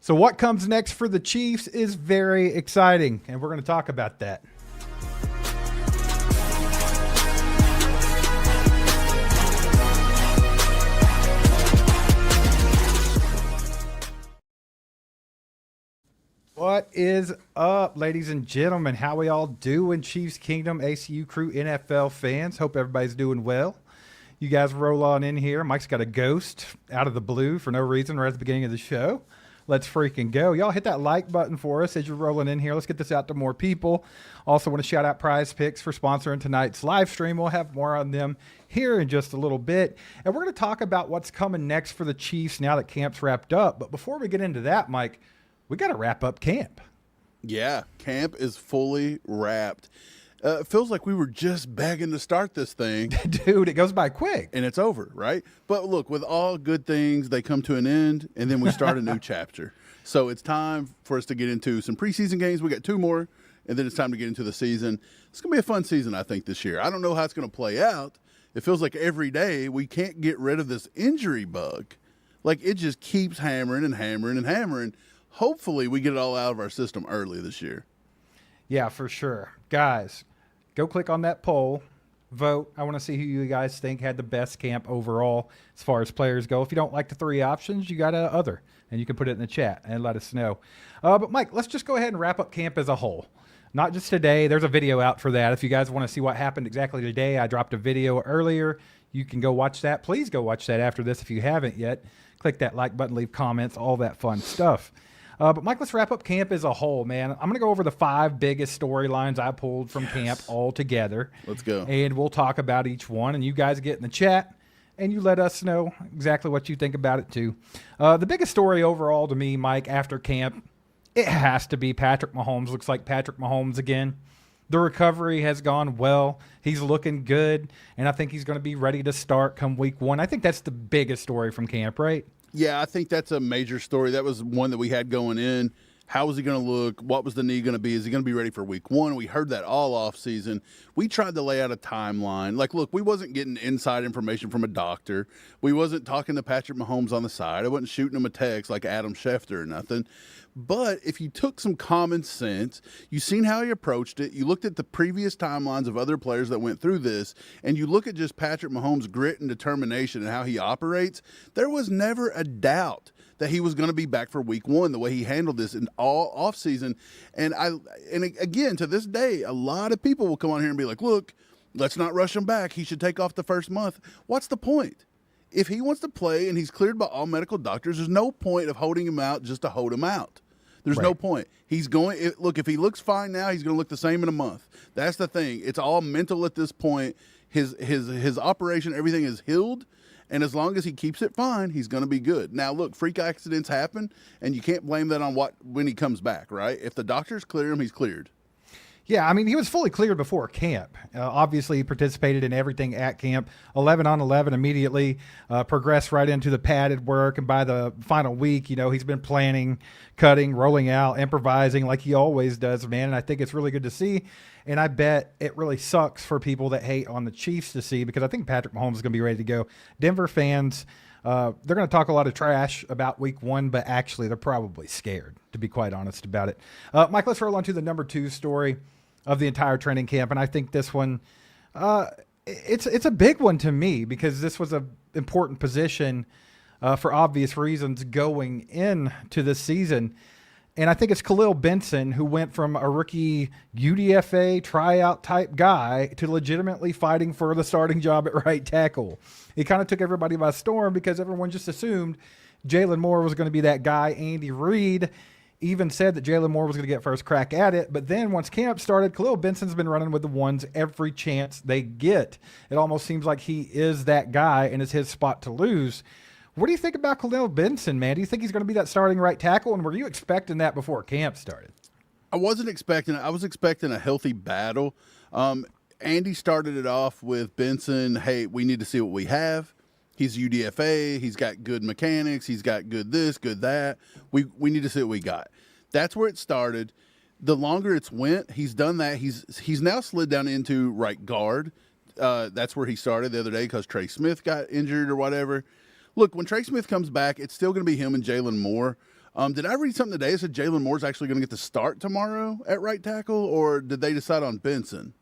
So what comes next for the Chiefs is very exciting, and we're going to talk about that. What is up, ladies and gentlemen? How we all doing, Chiefs Kingdom, ACU crew, NFL fans? Hope everybody's doing well. You guys roll on in here. Mike's got a ghost out of the blue for no reason right at the beginning of the show. Let's freaking go. Y'all hit that like button for us as you're rolling in here. Let's get this out to more people. Also want to shout out Prize Picks for sponsoring tonight's live stream. We'll have more on them here in just a little bit. And we're going to talk about what's coming next for the Chiefs now that camp's wrapped up. But before we get into that, Mike, we got to wrap up camp. Yeah, camp is fully wrapped. It feels like we were just begging to start this thing. Dude, it goes by quick. And it's over, right? But look, with all good things, they come to an end, and then we start a new chapter. So it's time for us to get into some preseason games. We got 2 more, and then it's time to get into the season. It's going to be a fun season, I think, this year. I don't know how it's going to play out. It feels like every day we can't get rid of this injury bug. Like, it just keeps hammering and hammering and hammering. Hopefully we get it all out of our system early this year. Yeah, for sure. Guys, go click on that poll. Vote. I want to see who you guys think had the best camp overall as far as players go. If you don't like the 3 options, you got other, and you can put it in the chat and let us know. But, Mike, let's just go ahead and wrap up camp as a whole. Not just today. There's a video out for that. If you guys want to see what happened exactly today, I dropped a video earlier. You can go watch that. Please go watch that after this if you haven't yet. Click that like button, leave comments, all that fun stuff. But, Mike, let's wrap up camp as a whole, man. I'm going to go over the 5 biggest storylines I pulled from camp all together. Let's go. And we'll talk about each one. And you guys get in the chat, and you let us know exactly what you think about it, too. The biggest story overall to me, Mike, after camp, it has to be Patrick Mahomes. Looks like Patrick Mahomes again. The recovery has gone well. He's looking good, and I think he's going to be ready to start come week 1. I think that's the biggest story from camp, right? Yeah, I think that's a major story. That was one that we had going in. How was he going to look? What was the knee going to be? Is he going to be ready for week 1? We heard that all off season. We tried to lay out a timeline. Like, look, we wasn't getting inside information from a doctor. We wasn't talking to Patrick Mahomes on the side. I wasn't shooting him a text like Adam Schefter or nothing. But if you took some common sense, you seen how he approached it, you looked at the previous timelines of other players that went through this, and you look at just Patrick Mahomes' grit and determination and how he operates, there was never a doubt that he was going to be back for week 1, the way he handled this in all offseason. And again, to this day, a lot of people will come on here and be like, look, let's not rush him back. He should take off the first month. What's the point? If he wants to play and he's cleared by all medical doctors, there's no point of holding him out just to hold him out. There's no point. He's going – look, if he looks fine now, he's going to look the same in a month. That's the thing. It's all mental at this point. His operation, everything is healed, and as long as he keeps it fine, he's going to be good. Now, look, freak accidents happen, and you can't blame that on when he comes back, right? If the doctors clear him, he's cleared. Yeah, I mean, he was fully cleared before camp. Obviously, he participated in everything at camp. 11 on 11 immediately, progressed right into the padded work. And by the final week, you know, he's been planning, cutting, rolling out, improvising like he always does, man. And I think it's really good to see. And I bet it really sucks for people that hate on the Chiefs to see, because I think Patrick Mahomes is going to be ready to go. Denver fans, they're going to talk a lot of trash about week 1, but actually they're probably scared, to be quite honest about it. Mike, let's roll on to the number 2 story of the entire training camp. And I think this one, it's a big one to me, because this was an important position for obvious reasons going into this season. And I think it's Khalil Benson, who went from a rookie UDFA tryout type guy to legitimately fighting for the starting job at right tackle. He kind of took everybody by storm, because everyone just assumed Jalen Moore was going to be that guy. Andy Reid even said that Jalen Moore was going to get first crack at it. But then once camp started, Khalil Benson's been running with the ones every chance they get. It almost seems like he is that guy and it's his spot to lose. What do you think about Khalil Benson, man? Do you think he's going to be that starting right tackle? And were you expecting that before camp started? I wasn't expecting it. I was expecting a healthy battle. Andy started it off with Benson, hey, we need to see what we have. He's UDFA. He's got good mechanics. He's got good this, good that. We need to see what we got. That's where it started. The longer it's went, he's done that. He's now slid down into right guard. That's where he started the other day because Trey Smith got injured or whatever. Look, when Trey Smith comes back, it's still going to be him and Jalen Moore. Did I read something today that said Jalen Moore's actually going to get the start tomorrow at right tackle, or did they decide on Benson?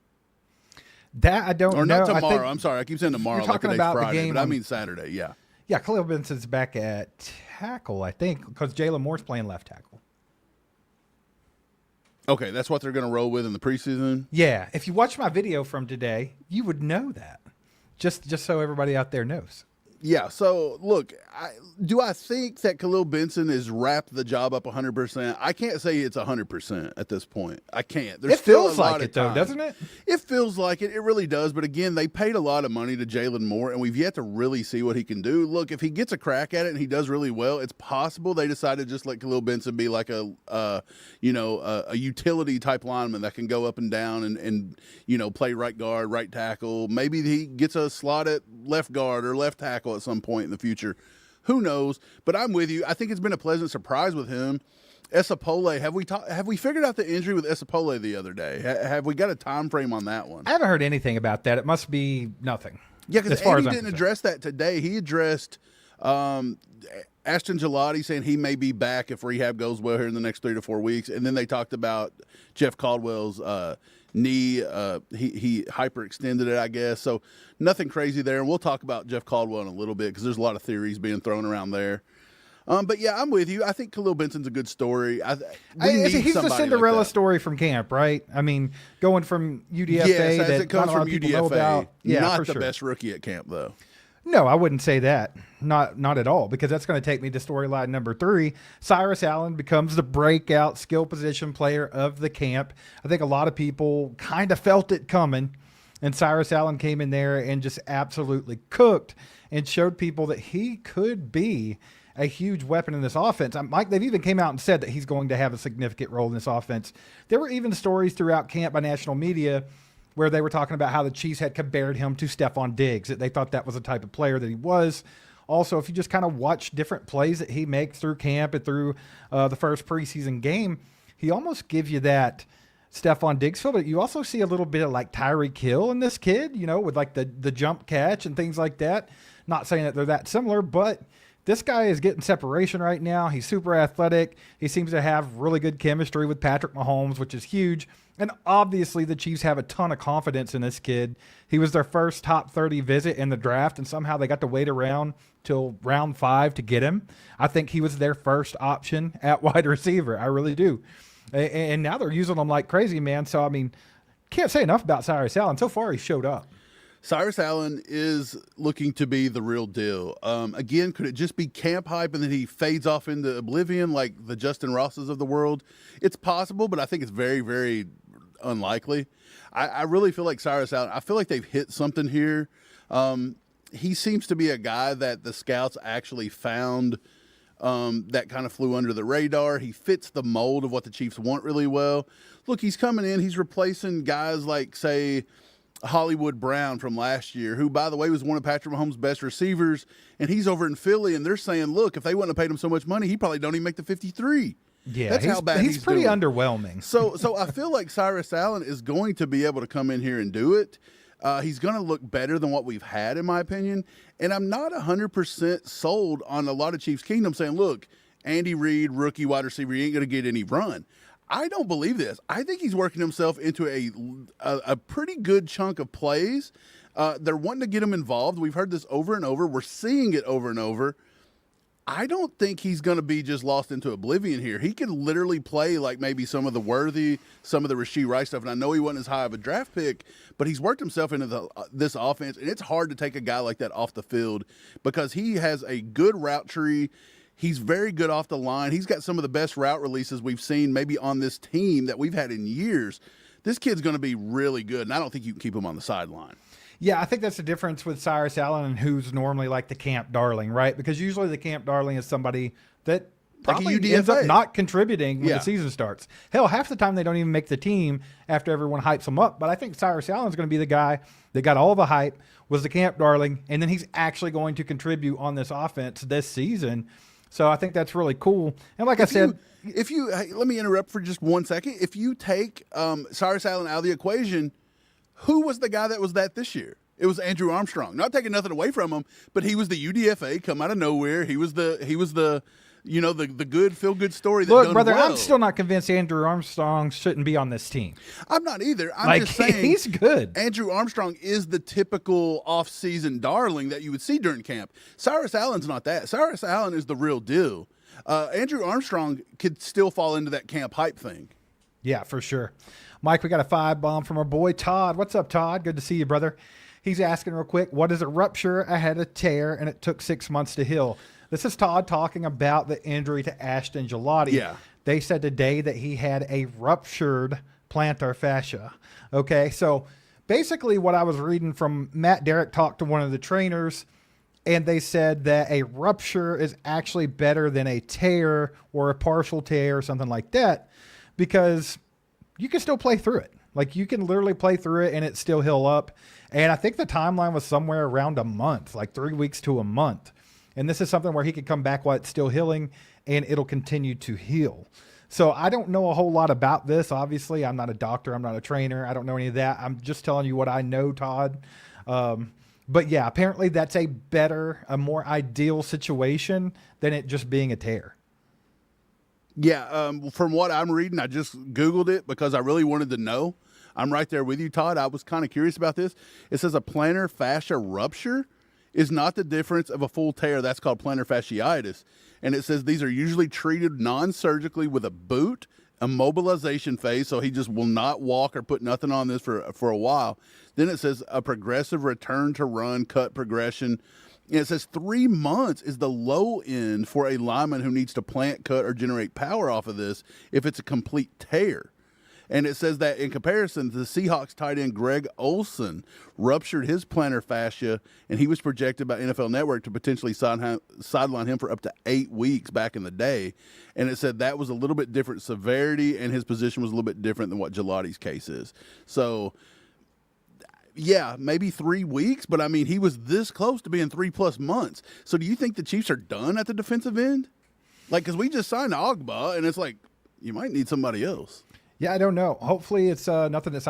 That I don't know. Or not I tomorrow. think I'm sorry. I keep saying tomorrow you're like talking today's about the Friday, game but I on- mean Saturday, yeah. Yeah, Khalil Benson's back at tackle, I think, because Jalen Moore's playing left tackle. Okay, that's what they're going to roll with in the preseason? Yeah, if you watch my video from today, you would know that. Just so everybody out there knows. Yeah, so look, do I think that Khalil Benson has wrapped the job up 100%? I can't say it's 100% at this point. I can't. There's It still feels a lot like of it, though, time. doesn't it? It feels like it. It really does. But again, they paid a lot of money to Jalen Moore, and we've yet to really see what he can do. Look, if he gets a crack at it and he does really well, it's possible they decided to just let Khalil Benson be like a utility type lineman that can go up and down and play right guard, right tackle. Maybe he gets a slot at left guard or left tackle at some point in the future. Who knows? But I'm with you. I think it's been a pleasant surprise with him. Esapole, have we figured out the injury with Esapole the other day? Have we got a time frame on that one? I haven't heard anything about that. It must be nothing. Yeah, because as far Andy as I'm didn't concerned. address that today. He addressed Ashton Gelati saying he may be back if rehab goes well here in the next 3 to 4 weeks. And then they talked about Jeff Caldwell's knee. He hyperextended it, I guess. So nothing crazy there. And we'll talk about Jeff Caldwell in a little bit because there's a lot of theories being thrown around there. But yeah, I'm with you. I think Khalil Benson's a good story. He's the Cinderella story from camp, right? I mean, going from UDFA Yes, as that it comes not a lot from of people know UDFA. about. Yeah, not for the sure. best rookie at camp, though. No, I wouldn't say that. Not at all, because that's going to take me to storyline number 3. Cyrus Allen becomes the breakout skill position player of the camp. I think a lot of people kind of felt it coming, and Cyrus Allen came in there and just absolutely cooked and showed people that he could be a huge weapon in this offense. Mike, they've even came out and said that he's going to have a significant role in this offense. There were even stories throughout camp by national media where they were talking about how the Chiefs had compared him to Stephon Diggs, that they thought that was the type of player that he was. Also, if you just kind of watch different plays that he makes through camp and through the first preseason game, he almost gives you that Stephon Diggs feel, but you also see a little bit of like Tyreek Hill in this kid, with like the jump catch and things like that. Not saying that they're that similar, but this guy is getting separation right now. He's super athletic. He seems to have really good chemistry with Patrick Mahomes, which is huge. And obviously the Chiefs have a ton of confidence in this kid. He was their first top 30 visit in the draft, and somehow they got to wait around till round 5 to get him. I think he was their first option at wide receiver. I really do. And now they're using him like crazy, man. So, I mean, can't say enough about Cyrus Allen. So far, he showed up. Cyrus Allen is looking to be the real deal. Again, could it just be camp hype and then he fades off into oblivion like the Justin Rosses of the world? It's possible, but I think it's very, very unlikely. I really feel like Cyrus Allen, I feel like they've hit something here. He seems to be a guy that the scouts actually found that kind of flew under the radar. He fits the mold of what the Chiefs want really well. Look, he's coming in. He's replacing guys like, say, Hollywood Brown from last year, who, by the way, was one of Patrick Mahomes' best receivers, and he's over in Philly, and they're saying, look, if they wouldn't have paid him so much money, he probably don't even make the 53. Yeah, that's how bad he's pretty doing. Underwhelming. So I feel like Cyrus Allen is going to be able to come in here and do it. He's going to look better than what we've had, in my opinion, and I'm not 100% sold on a lot of Chiefs Kingdom saying, look, Andy Reid, rookie wide receiver, he ain't going to get any run. I don't believe this. I think he's working himself into a pretty good chunk of plays. They're wanting to get him involved. We've heard this over and over. We're seeing it over and over. I don't think he's going to be just lost into oblivion here. He could literally play like maybe some of the Worthy, some of the Rashee Rice stuff. And I know he wasn't as high of a draft pick, but he's worked himself into this offense. And it's hard to take a guy like that off the field because he has a good route tree. He's very good off the line. He's got some of the best route releases we've seen maybe on this team that we've had in years. This kid's going to be really good, and I don't think you can keep him on the sideline. Yeah, I think that's the difference with Cyrus Allen and who's normally like the camp darling, right? Because usually the camp darling is somebody that probably ends up not contributing when the season starts. Hell, half the time they don't even make the team after everyone hypes them up. But I think Cyrus Allen's going to be the guy that got all the hype, was the camp darling, and then he's actually going to contribute on this offense this season. So I think that's really cool. And like I said, let me interrupt for just 1 second. If you take Cyrus Allen out of the equation, who was the guy that was that this year? It was Andrew Armstrong. Not taking nothing away from him, but he was the UDFA come out of nowhere. He was the the good feel good story. That Look, done brother, well. I'm still not convinced Andrew Armstrong shouldn't be on this team. I'm not either. I'm just saying he's good. Andrew Armstrong is the typical off-season darling that you would see during camp. Cyrus Allen's not that. Cyrus Allen is the real deal. Andrew Armstrong could still fall into that camp hype thing. Yeah, for sure. Mike, we got a 5-bomb from our boy Todd. What's up, Todd? Good to see you, brother. He's asking real quick, what is a rupture? I had a tear, and it took 6 months to heal. This is Todd talking about the injury to Ashton Gelati. Yeah. They said today that he had a ruptured plantar fascia. Okay, so basically what I was reading from Matt Derrick talked to one of the trainers, and they said that a rupture is actually better than a tear or a partial tear or something like that because you can still play through it. Like you can literally play through it and it still heal up. And I think the timeline was somewhere around a month, like 3 weeks to a month. And this is something where he could come back while it's still healing and it'll continue to heal. So I don't know a whole lot about this. Obviously, I'm not a doctor. I'm not a trainer. I don't know any of that. I'm just telling you what I know, Todd. But yeah, apparently that's a more ideal situation than it just being a tear. Yeah, from what I'm reading, I just Googled it because I really wanted to know. I'm right there with you, Todd. I was kind of curious about this. It says a plantar fascia rupture is not the difference of a full tear. That's called plantar fasciitis. And it says these are usually treated non-surgically with a boot, a mobilization phase, so he just will not walk or put nothing on this for a while. Then it says a progressive return to run, cut progression. And it says 3 months is the low end for a lineman who needs to plant, cut, or generate power off of this if it's a complete tear. And it says that in comparison, the Seahawks tight end Greg Olsen ruptured his plantar fascia, and he was projected by NFL Network to potentially sideline him for up to 8 weeks back in the day. And it said that was a little bit different severity, and his position was a little bit different than what Gelati's case is. So, yeah, maybe 3 weeks, but I mean, he was this close to being 3+ months. So do you think the Chiefs are done at the defensive end? Like, because we just signed Ogba, and it's like, you might need somebody else. Yeah, I don't know. Hopefully it's nothing that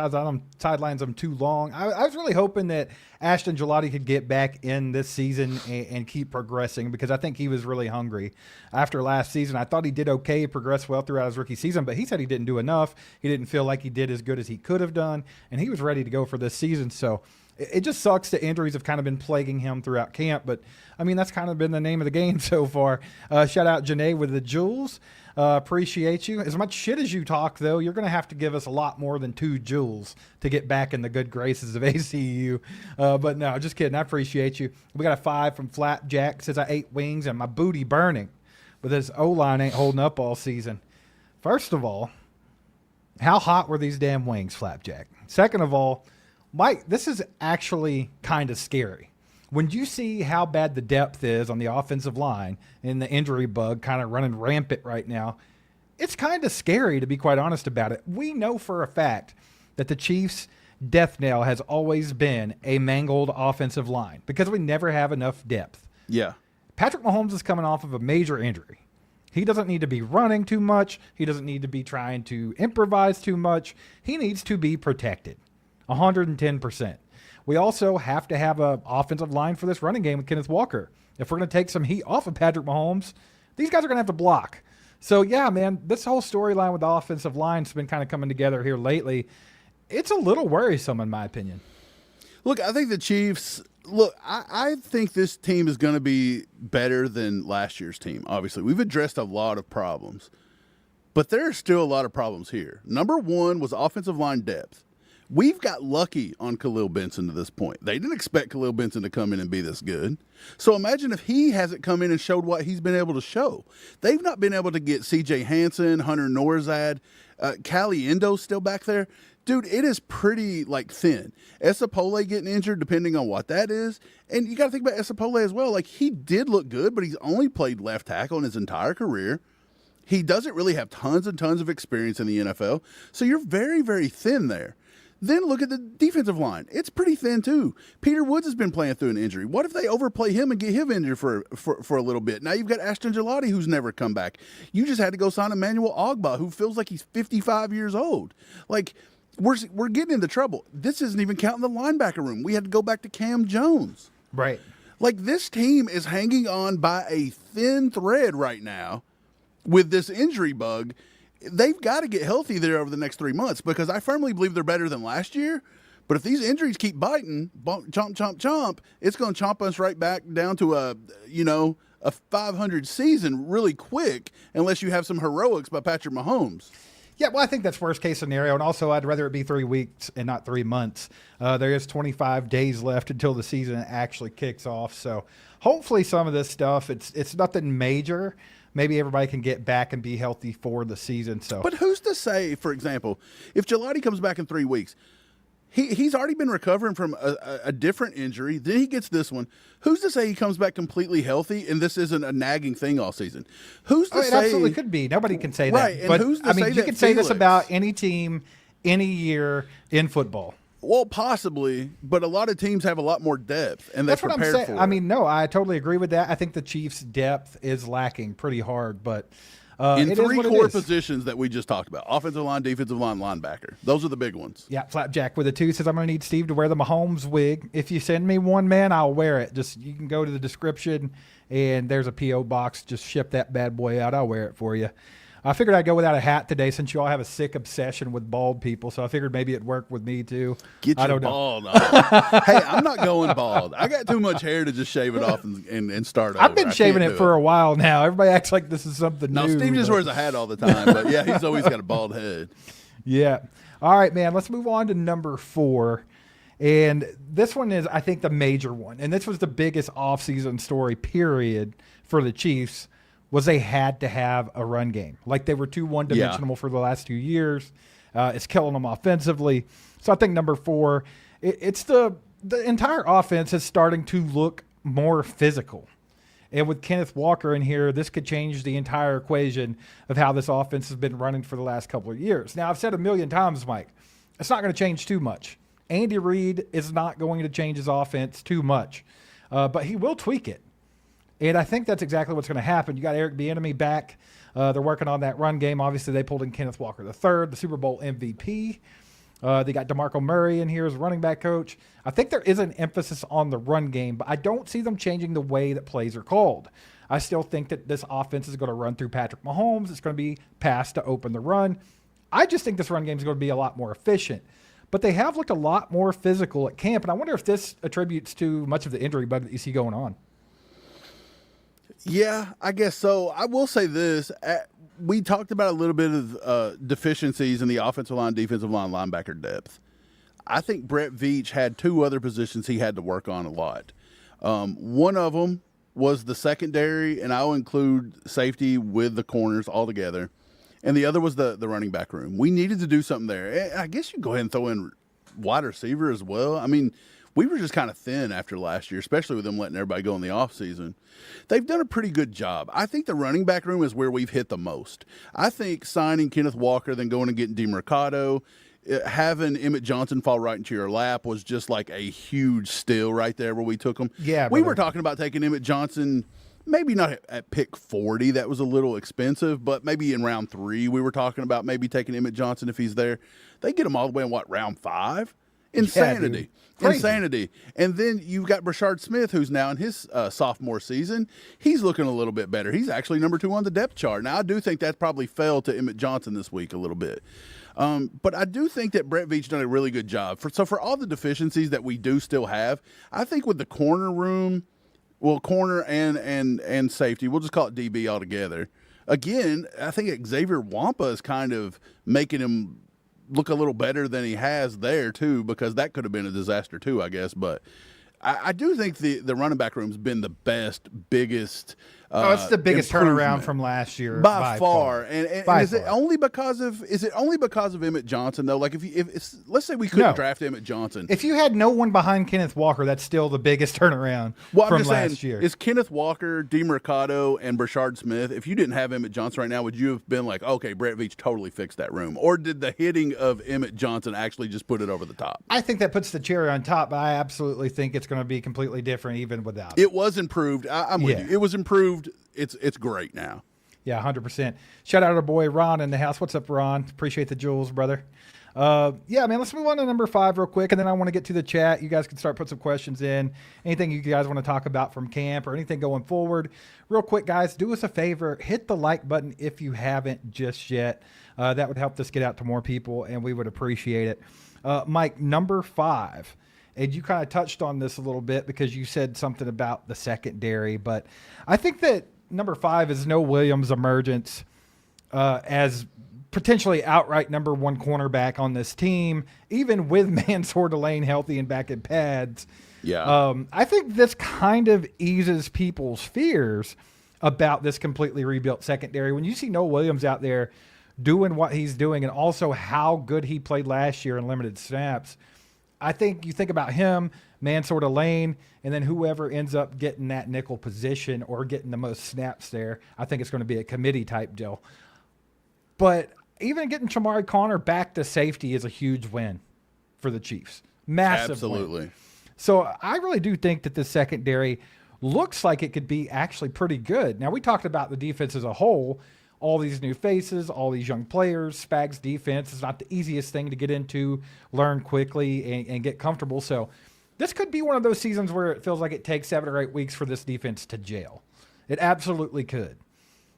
sidelines them too long. I was really hoping that Ashton Gelati could get back in this season and keep progressing because I think he was really hungry after last season. I thought he did okay, progressed well throughout his rookie season, but he said he didn't do enough. He didn't feel like he did as good as he could have done, and he was ready to go for this season. So it just sucks that injuries have kind of been plaguing him throughout camp, but I mean, that's kind of been the name of the game so far. Shout out Janae with the jewels. Appreciate you. As much shit as you talk, though, you're going to have to give us a lot more than 2 joules to get back in the good graces of ACU. But no, just kidding. I appreciate you. We got a 5 from Flapjack. Says I ate wings and my booty burning, but this O-line ain't holding up all season. First of all, how hot were these damn wings, Flapjack? Second of all, Mike, this is actually kind of scary. When you see how bad the depth is on the offensive line and the injury bug kind of running rampant right now, it's kind of scary, to be quite honest about it. We know for a fact that the Chiefs' death knell has always been a mangled offensive line because we never have enough depth. Yeah. Patrick Mahomes is coming off of a major injury. He doesn't need to be running too much. He doesn't need to be trying to improvise too much. He needs to be protected 110%. We also have to have an offensive line for this running game with Kenneth Walker. If we're going to take some heat off of Patrick Mahomes, these guys are going to have to block. So, yeah, man, this whole storyline with the offensive line has been kind of coming together here lately. It's a little worrisome, in my opinion. Look, I think the Chiefs – look, I think this team is going to be better than last year's team, obviously. We've addressed a lot of problems, but there are still a lot of problems here. Number one was offensive line depth. We've got lucky on Khalil Benson to this point. They didn't expect Khalil Benson to come in and be this good. So imagine if he hasn't come in and showed what he's been able to show. They've not been able to get C.J. Hansen, Hunter Norzad, Cali Endo's still back there. Dude, it is pretty, thin. Esapole getting injured, depending on what that is. And you got to think about Esapole as well. He did look good, but he's only played left tackle in his entire career. He doesn't really have tons and tons of experience in the NFL. So you're very, very thin there. Then look at the defensive line. It's pretty thin, too. Peter Woods has been playing through an injury. What if they overplay him and get him injured for a little bit? Now you've got Ashton Gelati, who's never come back. You just had to go sign Emmanuel Ogba, who feels like he's 55 years old. We're getting into trouble. This isn't even counting the linebacker room. We had to go back to Cam Jones. Right. Like, this team is hanging on by a thin thread right now with this injury bug. They've got to get healthy there over the next 3 months because I firmly believe they're better than last year. But if these injuries keep biting, chomp, chomp, chomp, it's going to chomp us right back down to a 500 season really quick unless you have some heroics by Patrick Mahomes. Yeah, well, I think that's worst case scenario, and also I'd rather it be 3 weeks and not 3 months. There is 25 days left until the season actually kicks off, so hopefully some of this stuff, it's nothing major. Maybe everybody can get back and be healthy for the season. So, but who's to say, for example, if Gelati comes back in 3 weeks, he's already been recovering from a different injury. Then he gets this one. Who's to say he comes back completely healthy and this isn't a nagging thing all season? Who's to say? It absolutely could be. Nobody can say right, that. and But who's to I mean, say you that can say this Felix- about any team, any year in football. Well, possibly, but a lot of teams have a lot more depth, and they're That's what I'm prepared saying. for it. I mean, no, I totally agree with that. I think the Chiefs' depth is lacking pretty hard, but in it is three what it core is. positions that we just talked about: offensive line, defensive line, linebacker. Those are the big ones. Yeah, Flapjack with a 2 says, I'm going to need Steve to wear the Mahomes wig. If you send me one, man, I'll wear it. Just you can go to the description, and there's a P.O. box. Just ship that bad boy out. I'll wear it for you. I figured I'd go without a hat today since you all have a sick obsession with bald people, so I figured maybe it'd work with me too. Get I your don't know. bald on. Hey, I'm not going bald. I got too much hair to just shave it off and start over. I've been shaving it for a while now. Everybody acts like this is something No, new. Steve just but- wears a hat all the time, but yeah, he's always got a bald head. Yeah. All right, man. Let's move on to number 4. And this one is, I think, the major one. And this was the biggest offseason story, period, for the Chiefs, was they had to have a run game. Like they were too one-dimensional for the last 2 years. It's killing them offensively. So I think number 4, it's the entire offense is starting to look more physical. And with Kenneth Walker in here, this could change the entire equation of how this offense has been running for the last couple of years. Now, I've said a million times, Mike, it's not going to change too much. Andy Reid is not going to change his offense too much, but he will tweak it. And I think that's exactly what's going to happen. You got Eric Bieniemy back. They're working on that run game. Obviously, they pulled in Kenneth Walker III, the Super Bowl MVP. They got DeMarco Murray in here as running back coach. I think there is an emphasis on the run game, but I don't see them changing the way that plays are called. I still think that this offense is going to run through Patrick Mahomes. It's going to be pass to open the run. I just think this run game is going to be a lot more efficient. But they have looked a lot more physical at camp, and I wonder if this attributes to much of the injury bug that you see going on. Yeah, I guess so. I will say this. We talked about a little bit of deficiencies in the offensive line, defensive line, linebacker depth. I think Brett Veach had 2 other positions he had to work on a lot. One of them was the secondary, and I'll include safety with the corners all together. And the other was the running back room. We needed to do something there. I guess you can go ahead and throw in wide receiver as well. I mean, we were just kind of thin after last year, especially with them letting everybody go in the offseason. They've done a pretty good job. I think the running back room is where we've hit the most. I think signing Kenneth Walker, then going and getting DeMercado, having Emmett Johnson fall right into your lap was just like a huge steal right there where we took him. Yeah, we brother. were talking about taking Emmett Johnson, maybe not at pick 40. That was a little expensive, but maybe in round 3 we were talking about maybe taking Emmett Johnson if he's there. They get him all the way in, round 5? Insanity. Crazy. Insanity. And then you've got Brashard Smith, who's now in his sophomore season. He's looking a little bit better. He's actually number 2 on the depth chart. Now, I do think that probably fell to Emmett Johnson this week a little bit. But I do think that Brett Veach done a really good job. So for all the deficiencies that we do still have, I think with the corner room, well, corner and safety, we'll just call it DB altogether. Again, I think Xavier Wampa is kind of making him look a little better than he has there too, because that could have been a disaster too, I guess. But I do think the running back room's been the best, biggest. It's the biggest turnaround improvement from last year by far. And By is it far. only because of Emmett Johnson though? Like if it's, let's say we couldn't No. draft Emmett Johnson. If you had no one behind Kenneth Walker, that's still the biggest turnaround Well, I'm from just last saying, year. is Kenneth Walker, DeMercado, and Brashard Smith, if you didn't have Emmett Johnson right now, would you have been like, okay, Brett Veach totally fixed that room? Or did the hitting of Emmett Johnson actually just put it over the top? I think that puts the cherry on top, but I absolutely think it's going to be completely different even without it. It was improved. I'm with Yeah. you. It was improved. It's great now. Yeah, 100%. Shout out to our boy Ron in the house. What's up, Ron? Appreciate the jewels, brother. Yeah, man, let's move on to number 5 real quick, and then I want to get to the chat. You guys can start putting some questions in. Anything you guys want to talk about from camp or anything going forward. Real quick, guys, do us a favor. Hit the like button if you haven't just yet. That would help us get out to more people, and we would appreciate it. Mike, number 5. And you kind of touched on this a little bit because you said something about the secondary, but I think that number 5 is Noah Williams' emergence as potentially outright number 1 cornerback on this team, even with Mansour Delane healthy and back in pads. Yeah. I think this kind of eases people's fears about this completely rebuilt secondary. When you see Noah Williams out there doing what he's doing and also how good he played last year in limited snaps, I think you think about him, Mansour Delane, and then whoever ends up getting that nickel position or getting the most snaps there, I think it's going to be a committee type deal. But even getting Shamari Connor back to safety is a huge win for the Chiefs. Massive Absolutely. win. So I really do think that the secondary looks like it could be actually pretty good. Now, we talked about the defense as a whole, all these new faces, all these young players. Spags defense is not the easiest thing to get into, learn quickly, and get comfortable. So this could be one of those seasons where it feels like it takes 7 or 8 weeks for this defense to gel. It absolutely could.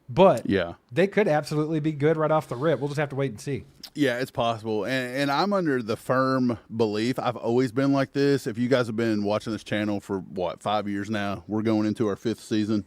But Yeah. they could absolutely be good right off the rip. We'll just have to wait and see. Yeah, it's possible. And I'm under the firm belief, I've always been like this. If you guys have been watching this channel for, 5 years now, we're going into our 5th season.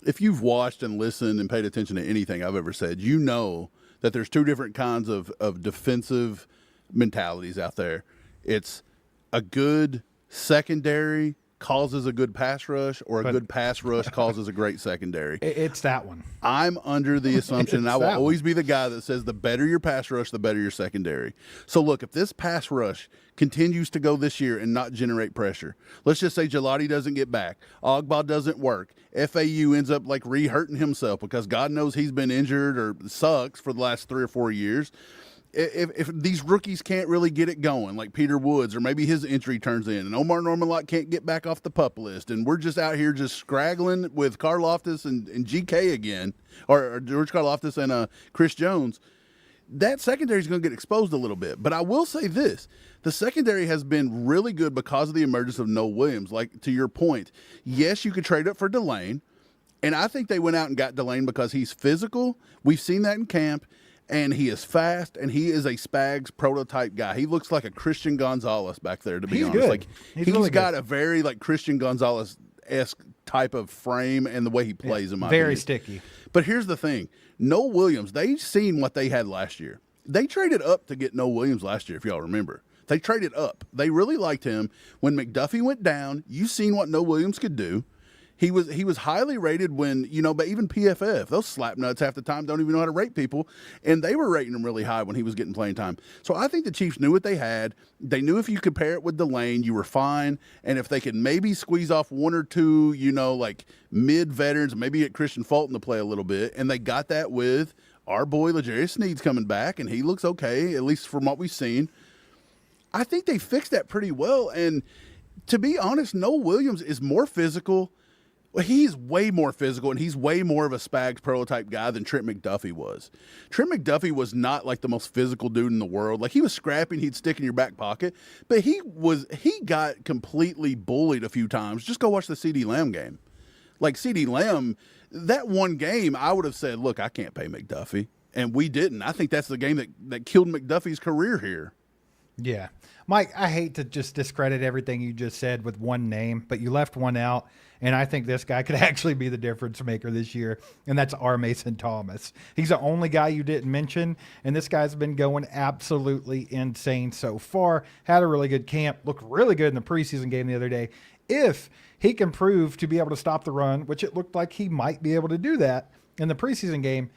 If you've watched and listened and paid attention to anything I've ever said, you know that there's 2 different kinds of defensive mentalities out there. It's a good secondary causes a good pass rush, or a good pass rush causes a great secondary. It's that one. I'm under the assumption, and I will that always be the guy that says the better your pass rush, the better your secondary. So, look, if this pass rush continues to go this year and not generate pressure, let's just say Gelati doesn't get back, Ogba doesn't work, FAU ends up like re-hurting himself because God knows he's been injured or sucks for the last 3 or 4 years. If these rookies can't really get it going, like Peter Woods, or maybe his injury turns in, and Omar Norman-Lott can't get back off the PUP list, and we're just out here just scraggling with Karlaftis and GK again, or George Karlaftis and Chris Jones, that secondary is going to get exposed a little bit. But I will say this. The secondary has been really good because of the emergence of Noah Williams. Like, to your point, yes, you could trade up for Delane, and I think they went out and got Delane because he's physical. We've seen that in camp. And he is fast, and he is a Spags prototype guy. He looks like a Christian Gonzalez back there, to be honest. Good. Like He's he's really got good. a very like Christian Gonzalez-esque type of frame and the way he plays in my Very opinion. sticky. But here's the thing. Noah Williams, they've seen what they had last year. They traded up to get Noah Williams last year, if y'all remember. They traded up. They really liked him. When McDuffie went down, you seen what Noah Williams could do. He was highly rated when, but even PFF, those slap nuts half the time don't even know how to rate people, and they were rating him really high when he was getting playing time. So I think the Chiefs knew what they had. They knew if you compare it with Delane, you were fine, and if they could maybe squeeze off 1 or 2, like mid-veterans, maybe get Christian Fulton to play a little bit, and they got that with our boy L'Jarius Sneed's coming back, and he looks okay, at least from what we've seen. I think they fixed that pretty well, and to be honest, Noah Williams is more physical. Well, he's way more physical, and he's way more of a Spags prototype guy than Trent McDuffie was. Trent McDuffie was not like the most physical dude in the world. Like, he was scrappy and he'd stick in your back pocket, but he got completely bullied a few times. Just go watch the CeeDee Lamb game. Like, CeeDee Lamb, that one game, I would have said, look, I can't pay McDuffie, and we didn't. I think that's the game that killed McDuffie's career here. Yeah. Mike, I hate to just discredit everything you just said with one name, but you left one out, and I think this guy could actually be the difference maker this year, and that's R. Mason Thomas. He's the only guy you didn't mention, and this guy's been going absolutely insane so far. Had a really good camp, looked really good in the preseason game the other day. If he can prove to be able to stop the run, which it looked like he might be able to do that in the preseason game,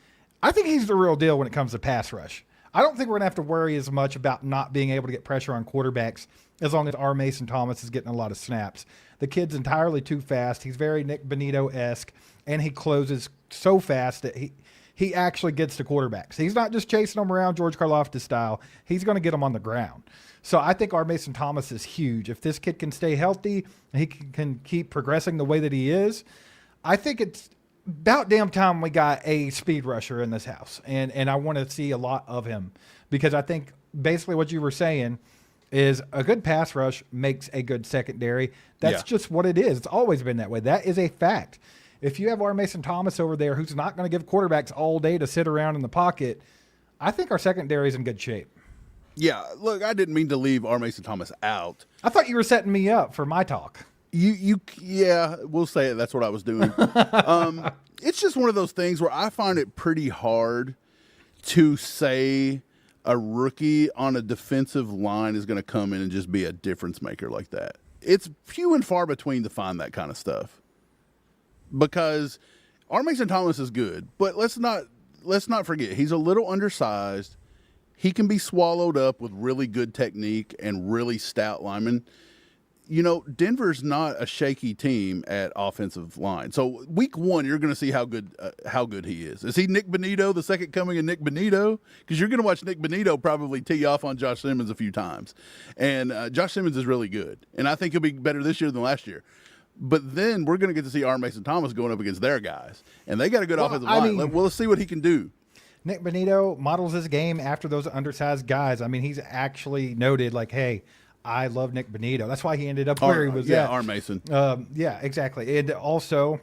I think he's the real deal when it comes to pass rush. I don't think we're going to have to worry as much about not being able to get pressure on quarterbacks as long as R. Mason Thomas is getting a lot of snaps. The kid's entirely too fast. He's very Nick Bonito-esque, and he closes so fast that he actually gets to quarterbacks. He's not just chasing them around George Karlaftis style. He's going to get them on the ground. So I think R. Mason Thomas is huge. If this kid can stay healthy and he can keep progressing the way that he is, I think it's about damn time we got a speed rusher in this house, and I want to see a lot of him because I think basically what you were saying is a good pass rush makes a good secondary. That's Yeah. just what it is. It's always been that way. That is a fact. If you have our Mason Thomas over there who's not going to give quarterbacks all day to sit around in the pocket, I think our secondary is in good shape. Yeah, look, I didn't mean to leave R. Mason Thomas out. I thought you were setting me up for my talk. Yeah, we'll say it. That's what I was doing. It's just one of those things where I find it pretty hard to say a rookie on a defensive line is going to come in and just be a difference maker like that. It's few and far between to find that kind of stuff because R. Mason Thomas is good, but let's not forget he's a little undersized. He can be swallowed up with really good technique and really stout linemen. You know, Denver's not a shaky team at offensive line. So week one, you're going to see how good he is. Is he Nick Benito, the second coming of Nick Benito? Because you're going to watch Nick Benito probably tee off on Josh Simmons a few times. And Josh Simmons is really good. And I think he'll be better this year than last year. But then we're going to get to see R. Mason Thomas going up against their guys. And they got a good offensive line. Well, let's see what he can do. Nick Benito models his game after those undersized guys. I mean, he's actually noted like, hey, I love Nick Benito. That's why he ended up where he was at. R. Mason. Yeah, exactly. And also,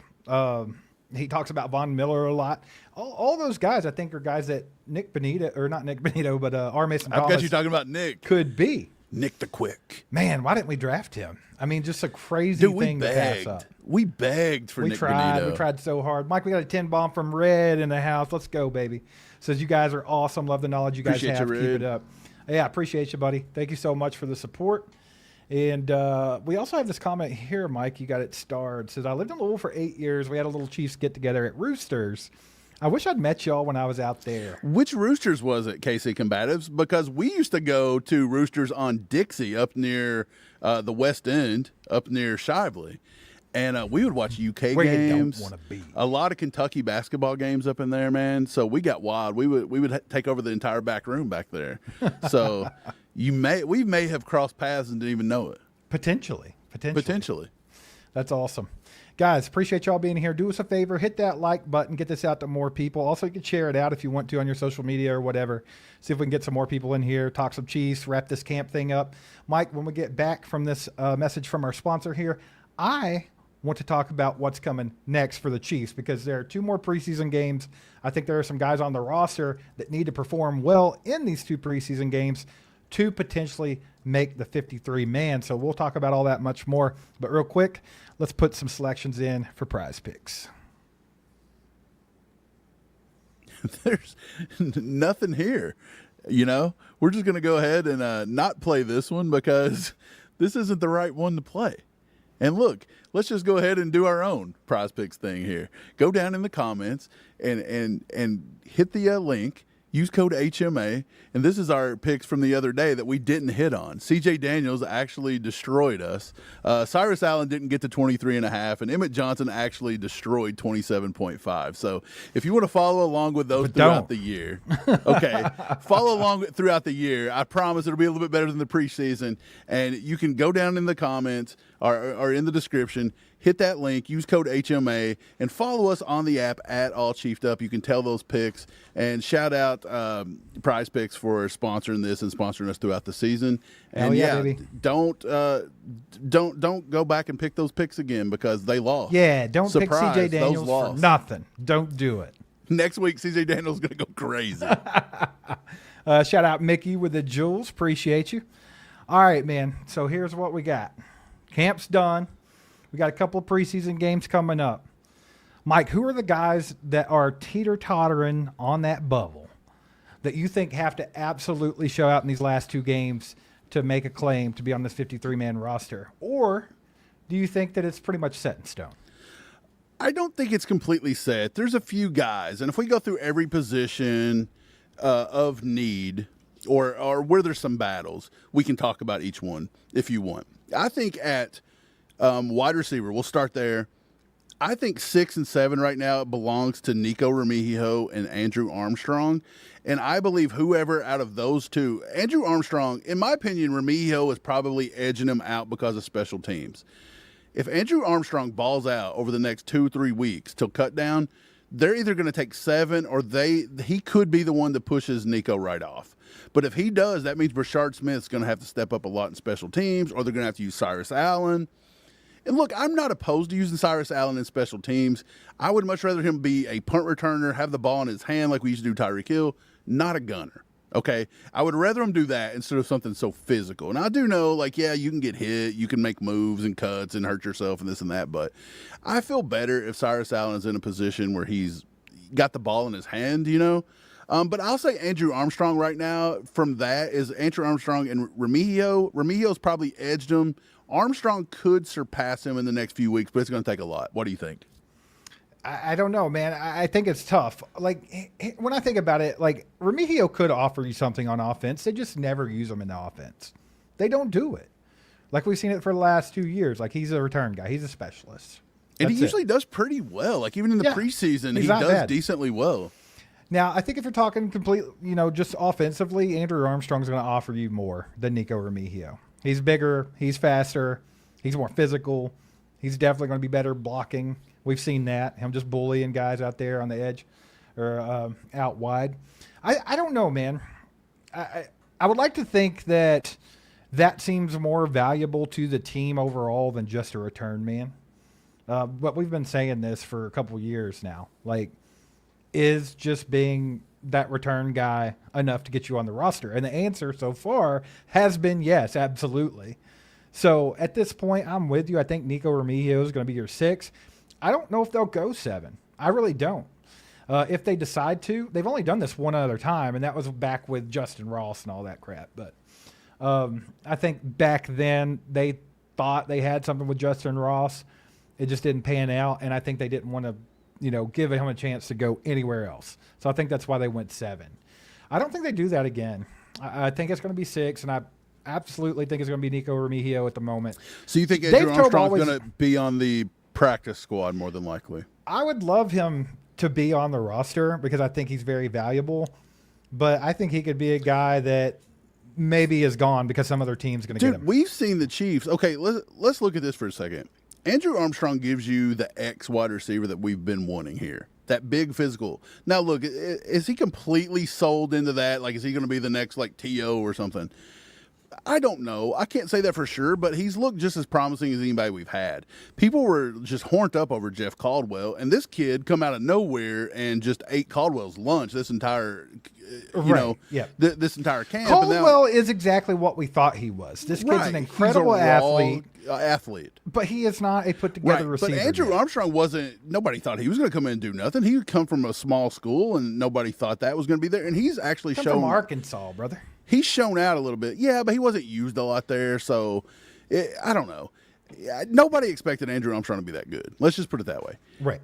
he talks about Von Miller a lot. All those guys, I think, are guys that Nick Benito, or not Nick Benito, but R. Mason Thomas. I've got you talking about Nick. Could be. Nick the Quick. Man, why didn't we draft him? I mean, just a crazy thing to pass up. We begged for Nick Benito. We tried so hard. Mike, we got a 10 bomb from Red in the house. Let's go, baby. Says you guys are awesome. Love the knowledge you guys Appreciate have. you, Keep Red. it up. Yeah, appreciate you, buddy. Thank you so much for the support. And we also have this comment here, Mike. You got it starred. It says, I lived in Louisville for 8 years. We had a little Chiefs get together at Roosters. I wish I'd met y'all when I was out there. Which Roosters was it, KC Combatives? Because we used to go to Roosters on Dixie up near the West End, up near Shively. And we would watch UK Where games. you don't want to be. A lot of Kentucky basketball games up in there, man. So we got wild. We would take over the entire back room back there. So we may have crossed paths and didn't even know it. Potentially. That's awesome. Guys, appreciate y'all being here. Do us a favor, hit that like button, get this out to more people. Also, you can share it out if you want to on your social media or whatever. See if we can get some more people in here, talk some Chiefs, wrap this camp thing up. Mike, when we get back from this message from our sponsor here, I want to talk about what's coming next for the Chiefs because there are 2 more preseason games. I think there are some guys on the roster that need to perform well in these 2 preseason games to potentially make the 53-man. So we'll talk about all that much more. But real quick, let's put some selections in for Prize Picks. There's nothing here. You know, we're just going to go ahead and not play this one because this isn't the right one to play. And look, let's just go ahead and do our own Prize Picks thing here. Go down in the comments and hit the link. Use code HMA, and this is our picks from the other day that we didn't hit on. CJ Daniels actually destroyed us. Cyrus Allen didn't get to 23.5, and Emmett Johnson actually destroyed 27.5. So if you want to follow along with those throughout the year, okay, follow along throughout the year. I promise it'll be a little bit better than the preseason, and you can go down in the comments or in the description, hit that link, use code HMA, and follow us on the app at All Chiefed Up. You can tell those picks and shout out Prize Picks for sponsoring this and sponsoring us throughout the season. And baby. don't go back and pick those picks again because they lost. Yeah, don't Surprise, pick CJ Daniels those for lost. nothing. Don't do it. Next week, CJ Daniels is going to go crazy. Shout out Mickey with the jewels. Appreciate you. All right, man. So here's what we got. Camp's done. We got a couple of preseason games coming up. Mike, who are the guys that are teeter-tottering on that bubble that you think have to absolutely show out in these last 2 games to make a claim to be on this 53-man roster? Or do you think that it's pretty much set in stone? I don't think it's completely set. There's a few guys, and if we go through every position of need or where there's some battles, we can talk about each one if you want. I think at wide receiver, we'll start there. I think 6 and 7 right now belongs to Nico Remigio and Andrew Armstrong. And I believe whoever out of those 2, Andrew Armstrong, in my opinion, Remigio is probably edging him out because of special teams. If Andrew Armstrong balls out over the next 2-3 weeks till cut down, they're either going to take 7 or he could be the one that pushes Nico right off. But if he does, that means Brashard Smith's going to have to step up a lot in special teams, or they're going to have to use Cyrus Allen. And look, I'm not opposed to using Cyrus Allen in special teams. I would much rather him be a punt returner, have the ball in his hand like we used to do Tyreek Hill, not a gunner. Okay? I would rather him do that instead of something so physical. And I do know, like, yeah, you can get hit, you can make moves and cuts and hurt yourself and this and that, but I feel better if Cyrus Allen is in a position where he's got the ball in his hand, you know? But I'll say Andrew Armstrong right now from that is Andrew Armstrong and Remigio. Remigio's probably edged him. Armstrong could surpass him in the next few weeks, but it's going to take a lot. What do you think? I don't know, man. I think it's tough. Like, when I think about it, like, Remigio could offer you something on offense. They just never use him in the offense. They don't do it. Like, we've seen it for the last 2 years. Like, he's a return guy. He's a specialist. And That's he usually does pretty well. Like, even in the preseason, he does bad. decently well. Now, I think if you're talking complete, just offensively, Andrew Armstrong's going to offer you more than Nico Remigio. He's bigger. He's faster. He's more physical. He's definitely going to be better blocking. We've seen that. Him just bullying guys out there on the edge or out wide. I don't know, man. I would like to think that seems more valuable to the team overall than just a return man. But we've been saying this for a couple years now. Like, is just being that return guy enough to get you on the roster? And the answer so far has been yes, absolutely. So at this point, I'm with you. I think Nico Remigio is going to be your 6. I don't know if they'll go 7. I really don't. If they decide to, they've only done this one other time, and that was back with Justin Ross and all that crap. But I think back then they thought they had something with Justin Ross. It just didn't pan out, and I think they didn't want to give him a chance to go anywhere else. So I think that's why they went 7. I don't think they do that again. I think it's going to be 6, and I absolutely think it's going to be Nico Remigio at the moment. So you think Andrew Armstrong is going to be on the practice squad more than likely? I would love him to be on the roster because I think he's very valuable. But I think he could be a guy that maybe is gone because some other team's going to get him. We've seen the Chiefs. Okay, let's look at this for a second. Andrew Armstrong gives you the X wide receiver that we've been wanting here. That big physical. Now, look, is he completely sold into that? Like, is he going to be the next, like, T.O. or something? I don't know. I can't say that for sure, but he's looked just as promising as anybody we've had. People were just horned up over Jeff Caldwell, and this kid come out of nowhere and just ate Caldwell's lunch this entire, this entire camp. Caldwell is exactly what we thought he was. This kid's an incredible athlete. But he is not a put-together receiver. But Andrew Armstrong wasn't – nobody thought he was going to come in and do nothing. He would come from a small school, and nobody thought that was going to be there. And he's actually shown – from Arkansas, brother. He's shown out a little bit. Yeah, but he wasn't used a lot there, so I don't know. Nobody expected Andrew Armstrong to be that good. Let's just put it that way. Right.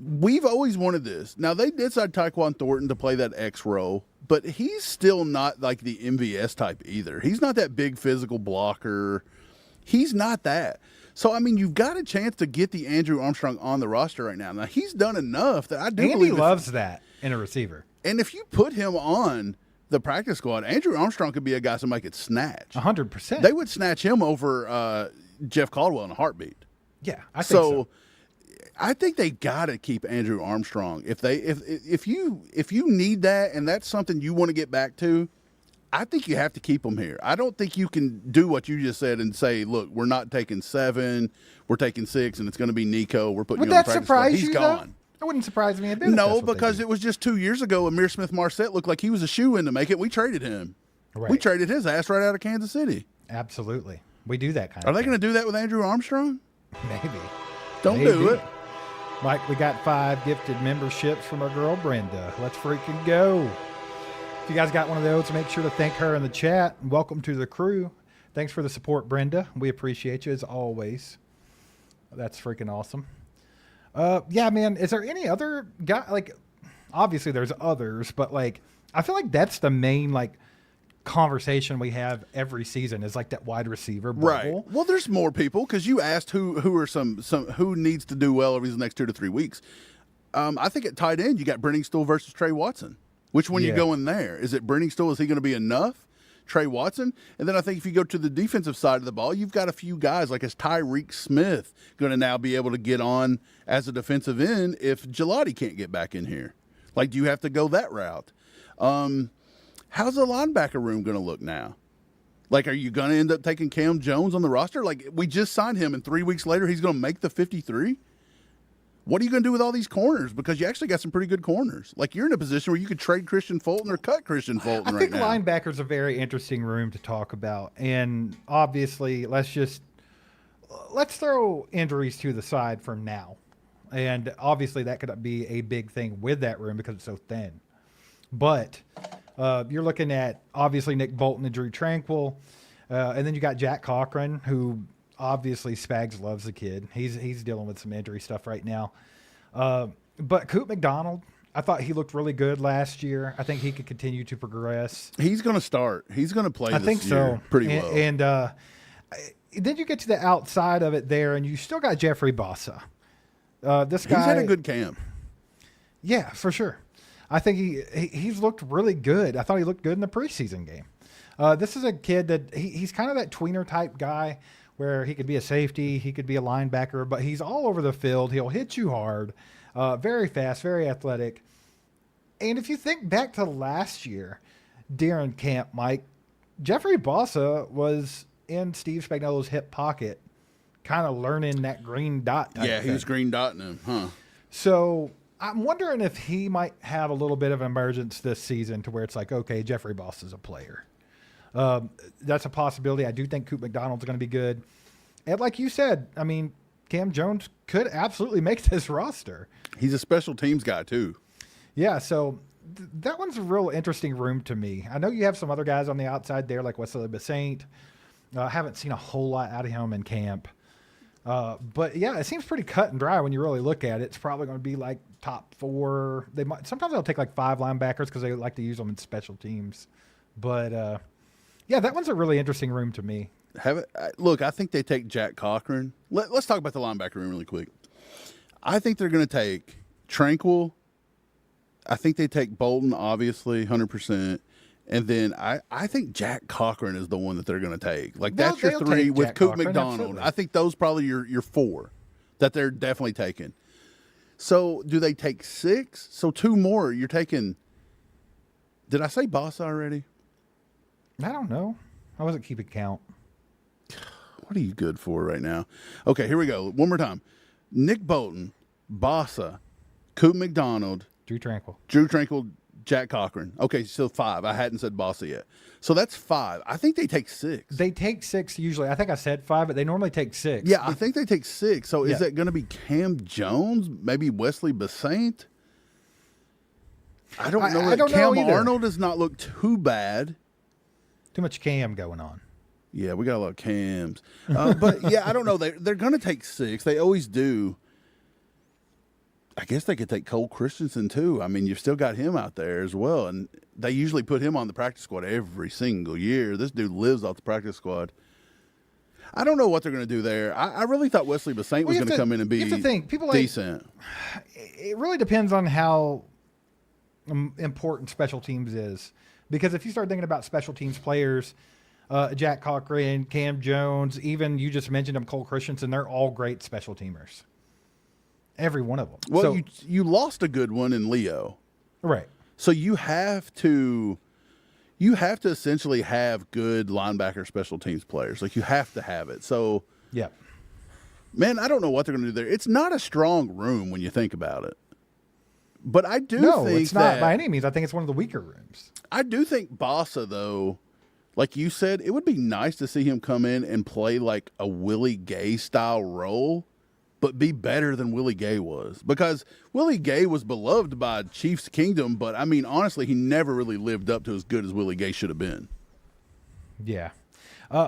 We've always wanted this. Now, they did sign Tyquan Thornton to play that X role, but he's still not like the MVS type either. He's not that big physical blocker. He's not that. So, I mean, you've got a chance to get the Andrew Armstrong on the roster right now. Now, he's done enough that I do believe Andy loves that in a receiver. And if you put him on the practice squad, Andrew Armstrong could be a guy somebody could snatch. 100%. They would snatch him over Jeff Caldwell in a heartbeat. Yeah, I think so. I think they got to keep Andrew Armstrong. If you need that and that's something you want to get back to, I think you have to keep him here. I don't think you can do what you just said and say, look, we're not taking 7, we're taking 6, and it's going to be Nico. We're putting you on the practice squad. He's gone. That wouldn't surprise me a bit. No, because it was just 2 years ago Amir Smith-Marset looked like he was a shoe-in to make it. We traded him. Right. We traded his ass right out of Kansas City. Absolutely. We do that kind of thing. Are they going to do that with Andrew Armstrong? Maybe. Don't do it. Mike, we got 5 gifted memberships from our girl Brenda. Let's freaking go. If you guys got one of those, make sure to thank her in the chat. Welcome to the crew. Thanks for the support, Brenda. We appreciate you as always. That's freaking awesome. Yeah, man, is there any other guy? Like, obviously there's others, but like, I feel like that's the main like conversation we have every season is like that wide receiver bubble. Right. Well, there's more people because you asked who are some who needs to do well over these next 2 to 3 weeks. I think at tight end you got Brenning Stool versus Trey Watson. Which one you go in there? Is it Brenning Stool? Is he going to be enough? Trey Watson. And then I think if you go to the defensive side of the ball, you've got a few guys like is Tyreek Smith going to now be able to get on as a defensive end if Gelati can't get back in here? Like, do you have to go that route? How's the linebacker room going to look now? Like, are you going to end up taking Cam Jones on the roster? Like, we just signed him, and 3 weeks later he's going to make the 53? What are you going to do with all these corners? Because you actually got some pretty good corners. Like, you're in a position where you could trade Christian Fulton or cut Christian Fulton I think now. linebacker's a very interesting room to talk about. And obviously, let's throw injuries to the side for now. And obviously, that could be a big thing with that room because it's so thin. But you're looking at, obviously, Nick Bolton and Drew Tranquil. And then you got Jack Cochran, who obviously Spags loves the kid. He's dealing with some injury stuff right now. But Coop McDonald, I thought he looked really good last year. I think he could continue to progress. He's going to start. He's going to play I this think year so. pretty well. And then you get to the outside of it there, and you still got Jeffrey Bossa. This guy, he's had a good camp. Yeah, for sure. I think he's looked really good. I thought he looked good in the preseason game. This is a kid that he's kind of that tweener type guy where he could be a safety, he could be a linebacker, but he's all over the field. He'll hit you hard, very fast, very athletic. And if you think back to last year during camp, Mike, Jeffrey Bossa was in Steve Spagnuolo's hip pocket, kind of learning that green dot type Yeah, he thing. was green dotting him, huh? So I'm wondering if he might have a little bit of emergence this season to where it's like, okay, Jeffrey Bossa is a player. That's a possibility. I do think Coop McDonald's going to be good. And like you said, I mean, Cam Jones could absolutely make this roster. He's a special teams guy, too. Yeah, so that one's a real interesting room to me. I know you have some other guys on the outside there, like Wesley Basaint. I haven't seen a whole lot out of him in camp. But yeah, it seems pretty cut and dry when you really look at it. It's probably going to be like top four. Sometimes they'll take like 5 linebackers because they like to use them in special teams. But yeah, that one's a really interesting room to me. Look, I think they take Jack Cochran. Let's talk about the linebacker room really quick. I think they're going to take Tranquil. I think they take Bolton, obviously, 100%. And then I think Jack Cochran is the one that they're going to take. Like, that's your They'll 3 take with Jack Coop Cochran, McDonald. absolutely. I think those probably your 4 that they're definitely taking. So do they take 6? So 2 more. You're taking. Did I say Boss already? I don't know. I wasn't keeping count. What are you good for right now? Okay, here we go. One more time. Nick Bolton, Bossa, Coop McDonald, Drew Tranquil. Drew Tranquil, Jack Cochran. Okay, so 5. I hadn't said Bossa yet. So that's 5. I think they take 6. They take 6 usually. I think I said 5, but they normally take 6. Yeah, I think they take 6. So is Yeah. that going to be Cam Jones? Maybe Wesley Basaint? I don't know. I don't know Cam either. Arnold does not look too bad. Too much Cam going on. Yeah, we got a lot of Cams. But, yeah, I don't know. They're going to take 6. They always do. I guess they could take Cole Christensen, too. I mean, you've still got him out there as well. And they usually put him on the practice squad every single year. This dude lives off the practice squad. I don't know what they're going to do there. I really thought Wesley Basaint was you going have to come in and be you have to think, people like- decent. It really depends on how important special teams is. Because if you start thinking about special teams players, Jack Cochran, Cam Jones, even you just mentioned them, Cole Christensen, they're all great special teamers. Every one of them. Well, So- you lost a good one in Leo. right. So you have to essentially have good linebacker special teams players. Like, you have to have it. So, Yeah. man, I don't know what they're going to do there. It's not a strong room when you think about it. But I do No, think it's not by any means. I think it's one of the weaker rooms. I do think Bossa, though, like you said, it would be nice to see him come in and play like a Willie Gay style role, but be better than Willie Gay was. Because Willie Gay was beloved by Chiefs Kingdom, but I mean, honestly, he never really lived up to as good as Willie Gay should have been. Yeah.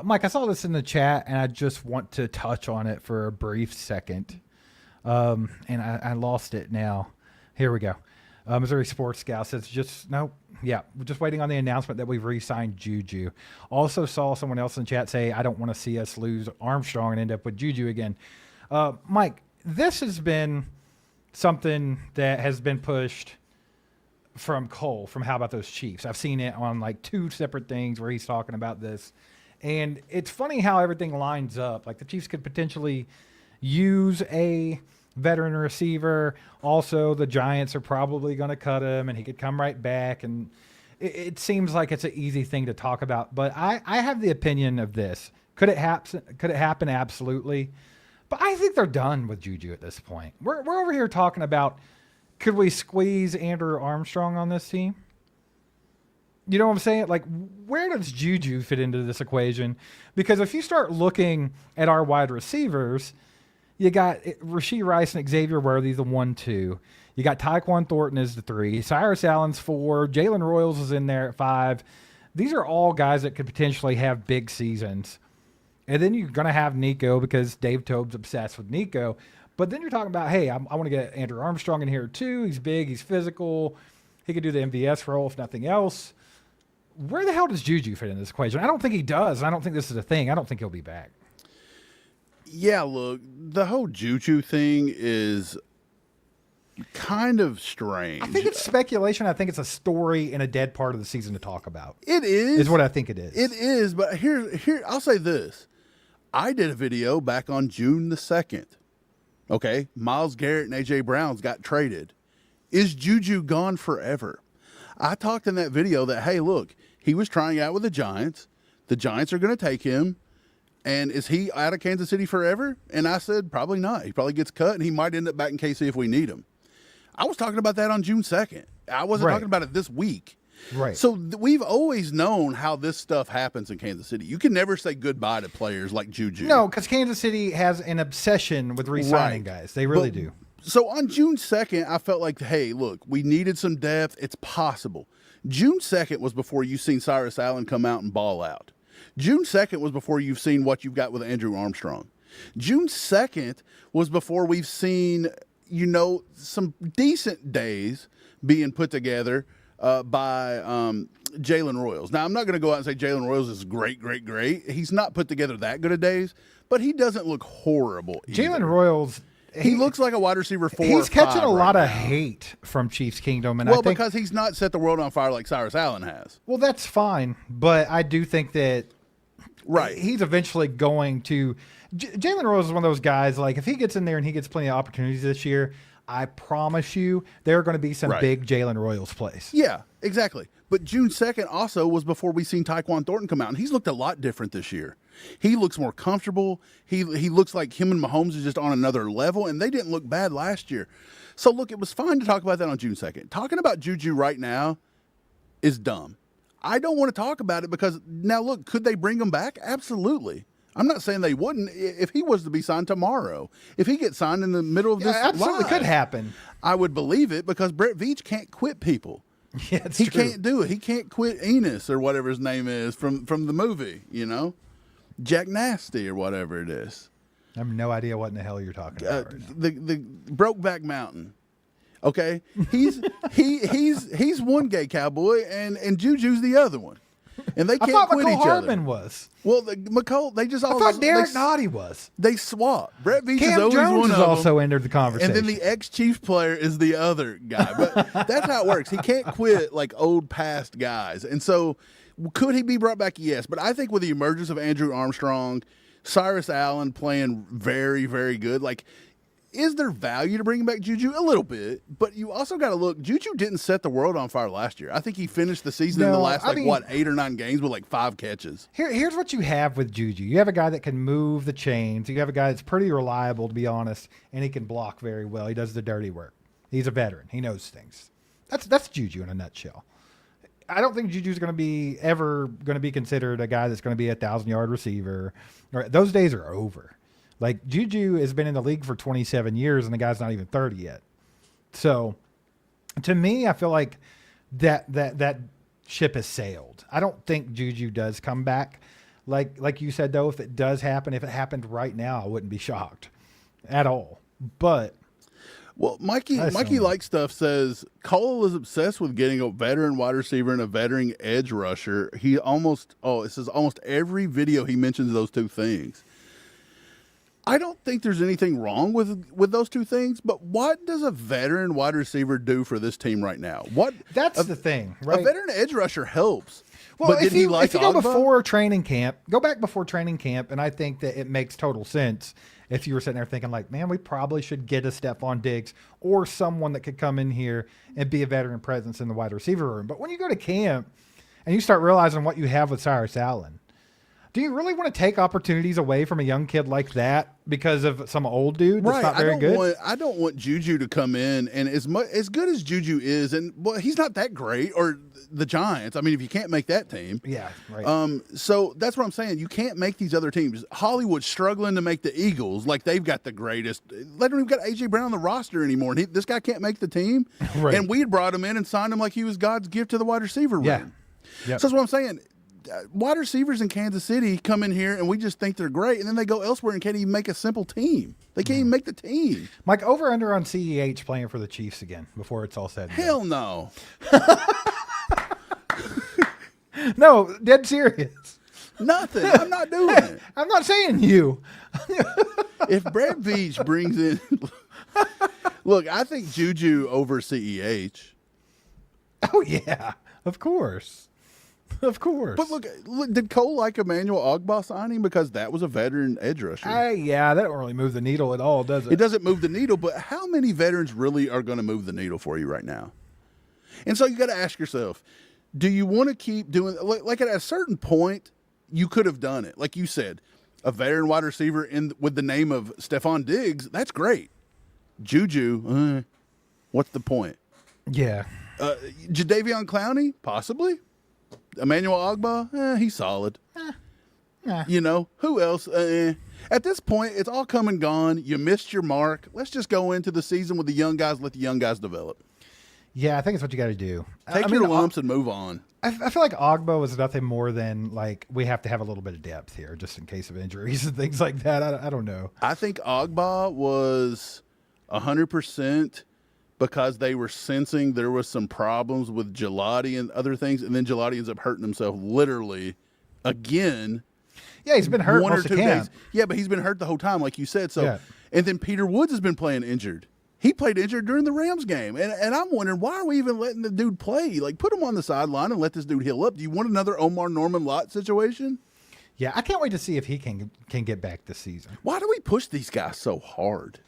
Mike, I saw this in the chat, and I just want to touch on it for a brief second. And I lost it now. Here we go. Missouri Sports Scout says we're just waiting on the announcement that we've re-signed Juju. Also saw someone else in the chat say, I don't want to see us lose Armstrong and end up with Juju again. Mike, this has been something that has been pushed from Cole from How About Those Chiefs. I've seen it on like 2 separate things where he's talking about this. And it's funny how everything lines up. Like the Chiefs could potentially use a veteran receiver. Also, the Giants are probably going to cut him and he could come right back. And it seems like it's an easy thing to talk about. But I have the opinion of this. Could it happen? Could it happen? Absolutely. But I think they're done with Juju at this point. We're over here talking about, could we squeeze Andrew Armstrong on this team? You know what I'm saying? Like, where does Juju fit into this equation? Because if you start looking at our wide receivers, you got Rashee Rice and Xavier Worthy, the 1-2. You got Tyquan Thornton as the 3. Cyrus Allen's 4. Jalen Royals is in there at 5. These are all guys that could potentially have big seasons. And then you're going to have Nico because Dave Tobe's obsessed with Nico. But then you're talking about, hey, I want to get Andrew Armstrong in here too. He's big. He's physical. He could do the MVS role if nothing else. Where the hell does Juju fit in this equation? I don't think he does. I don't think this is a thing. I don't think he'll be back. Yeah, look, the whole Juju thing is kind of strange. I think it's speculation. I think it's a story in a dead part of the season to talk about. It is what I think it is. It is, but here I'll say this. I did a video back on June the 2nd. Okay, Myles Garrett and A.J. Brown's got traded. Is Juju gone forever? I talked in that video that, hey, look, he was trying out with the Giants. The Giants are going to take him. And is he out of Kansas City forever? And I said, probably not. He probably gets cut, and he might end up back in KC if we need him. I was talking about that on June 2nd. I wasn't talking about it this week. Right. So we've always known how this stuff happens in Kansas City. You can never say goodbye to players like Juju. No, because Kansas City has an obsession with re-signing guys. They really do. So on June 2nd, I felt like, hey, look, we needed some depth. It's possible. June 2nd was before you've seen Cyrus Allen come out and ball out. June 2nd was before you've seen what you've got with Andrew Armstrong. June 2nd was before we've seen, some decent days being put together by Jalen Royals. Now, I'm not going to go out and say Jalen Royals is great. He's not put together that good of days, but he doesn't look horrible either. Jalen Royals, he looks like a wide receiver 4 He's catching a lot right of now. hate from Chiefs Kingdom. And Well, I think, because he's not set the world on fire like Cyrus Allen has. well, that's fine. But I do think that he's eventually going to Jalen Royals is one of those guys, like if he gets in there and he gets plenty of opportunities this year, I promise you there are going to be some big Jalen Royals plays. Yeah, exactly. But June 2nd also was before we seen Tyquan Thornton come out, and he's looked a lot different this year. He looks more comfortable. He looks like him and Mahomes is just on another level, and they didn't look bad last year. So, look, it was fine to talk about that on June 2nd. Talking about Juju right now is dumb. I don't want to talk about it because, now, look, could they bring him back? Absolutely. I'm not saying they wouldn't if he was to be signed tomorrow. If he gets signed in the middle of this absolutely live, could happen. I would believe it because Brett Veach can't quit people. Yeah, it's he true. can't do it. He can't quit Enos or whatever his name is from the movie, Jack Nasty or whatever it is. I have no idea what in the hell you're talking about right now. The Brokeback Mountain. Okay, he's one gay cowboy and Juju's the other one, and they I can't thought quit McCole each Hardman other. was. Well, McCole, they just all. I thought Derek Nottie was. They swap. Brett Veach is Cam always Jones one has of also them, entered the conversation. and then the ex-Chiefs player is the other guy. But that's how it works. He can't quit like old past guys, and so could he be brought back? Yes, but I think with the emergence of Andrew Armstrong, Cyrus Allen playing very, very good, like. Is there value to bringing back Juju? A little bit, but you also got to look. Juju didn't set the world on fire last year. I think he finished the season in the last 8 or 9 games with like 5 catches. Here's what you have with Juju. You have a guy that can move the chains. You have a guy that's pretty reliable, to be honest, and he can block very well. He does the dirty work. He's a veteran. He knows things. That's Juju in a nutshell. I don't think Juju's going to be considered a guy that's going to be a 1,000-yard receiver. Those days are over. Like, Juju has been in the league for 27 years, and the guy's not even 30 yet. So, to me, I feel like that ship has sailed. I don't think Juju does come back. Like you said, though, if it does happen, if it happened right now, I wouldn't be shocked at all. But well, Mikey Like Stuff says Cole is obsessed with getting a veteran wide receiver and a veteran edge rusher. It says almost every video he mentions those two things. I don't think there's anything wrong with those two things, but what does a veteran wide receiver do for this team right now? That's the thing, right? A veteran edge rusher helps. Well, but if you go Ogbah? before training camp, go back before training camp, and I think that it makes total sense if you were sitting there thinking like, man, we probably should get a Stephon Diggs or someone that could come in here and be a veteran presence in the wide receiver room. But when you go to camp and you start realizing what you have with Cyrus Allen, do you really want to take opportunities away from a young kid like that because of some old dude that's not very good? I don't want Juju to come in, and as good as Juju is, and well, he's not that great, or the Giants. I mean, if you can't make that team. Yeah, right. So that's what I'm saying. You can't make these other teams. Hollywood's struggling to make the Eagles like they've got the greatest. They don't even got A.J. Brown on the roster anymore, and this guy can't make the team. Right. And we had brought him in and signed him like he was God's gift to the wide receiver room. Yeah. Yep. So that's what I'm saying. Wide receivers in Kansas City come in here and we just think they're great, and then they go elsewhere and can't even make a simple team. They can't even make the team. Mike, over under on CEH playing for the Chiefs again before it's all said and Hell no. done. No, dead serious. Nothing. I'm not doing it. I'm not saying you. If Brad Beach brings in look, I think Juju over CEH. Oh yeah, of course. Of course. But look, did Cole like Emmanuel Ogbah signing because that was a veteran edge rusher? Yeah, that don't really move the needle at all, does it? It doesn't move the needle, but how many veterans really are going to move the needle for you right now? And so you got to ask yourself, do you want to keep doing like at a certain point you could have done it. Like you said, a veteran wide receiver with the name of Stephon Diggs, that's great. Juju, what's the point? Yeah. Jadeveon Clowney, possibly. Emmanuel Ogbah, he's solid. You know, who else? At this point, it's all come and gone. You missed your mark. Let's just go into the season with the young guys, let the young guys develop. Yeah, I think it's what you got to do. Take your lumps and move on. I feel like Ogbah was nothing more than like we have to have a little bit of depth here just in case of injuries and things like that. I don't know. I think Ogbah was 100% because they were sensing there was some problems with Gelati and other things, and then Gelati ends up hurting himself literally again. Yeah, he's been hurt one or most of two camp. days. Yeah, but he's been hurt the whole time, like you said. So, Yeah. And then Peter Woods has been playing injured. He played injured during the Rams game, and I'm wondering why are we even letting the dude play? Like, put him on the sideline and let this dude heal up. Do you want another Omar Norman Lott situation? Yeah, I can't wait to see if he can get back this season. Why do we push these guys so hard?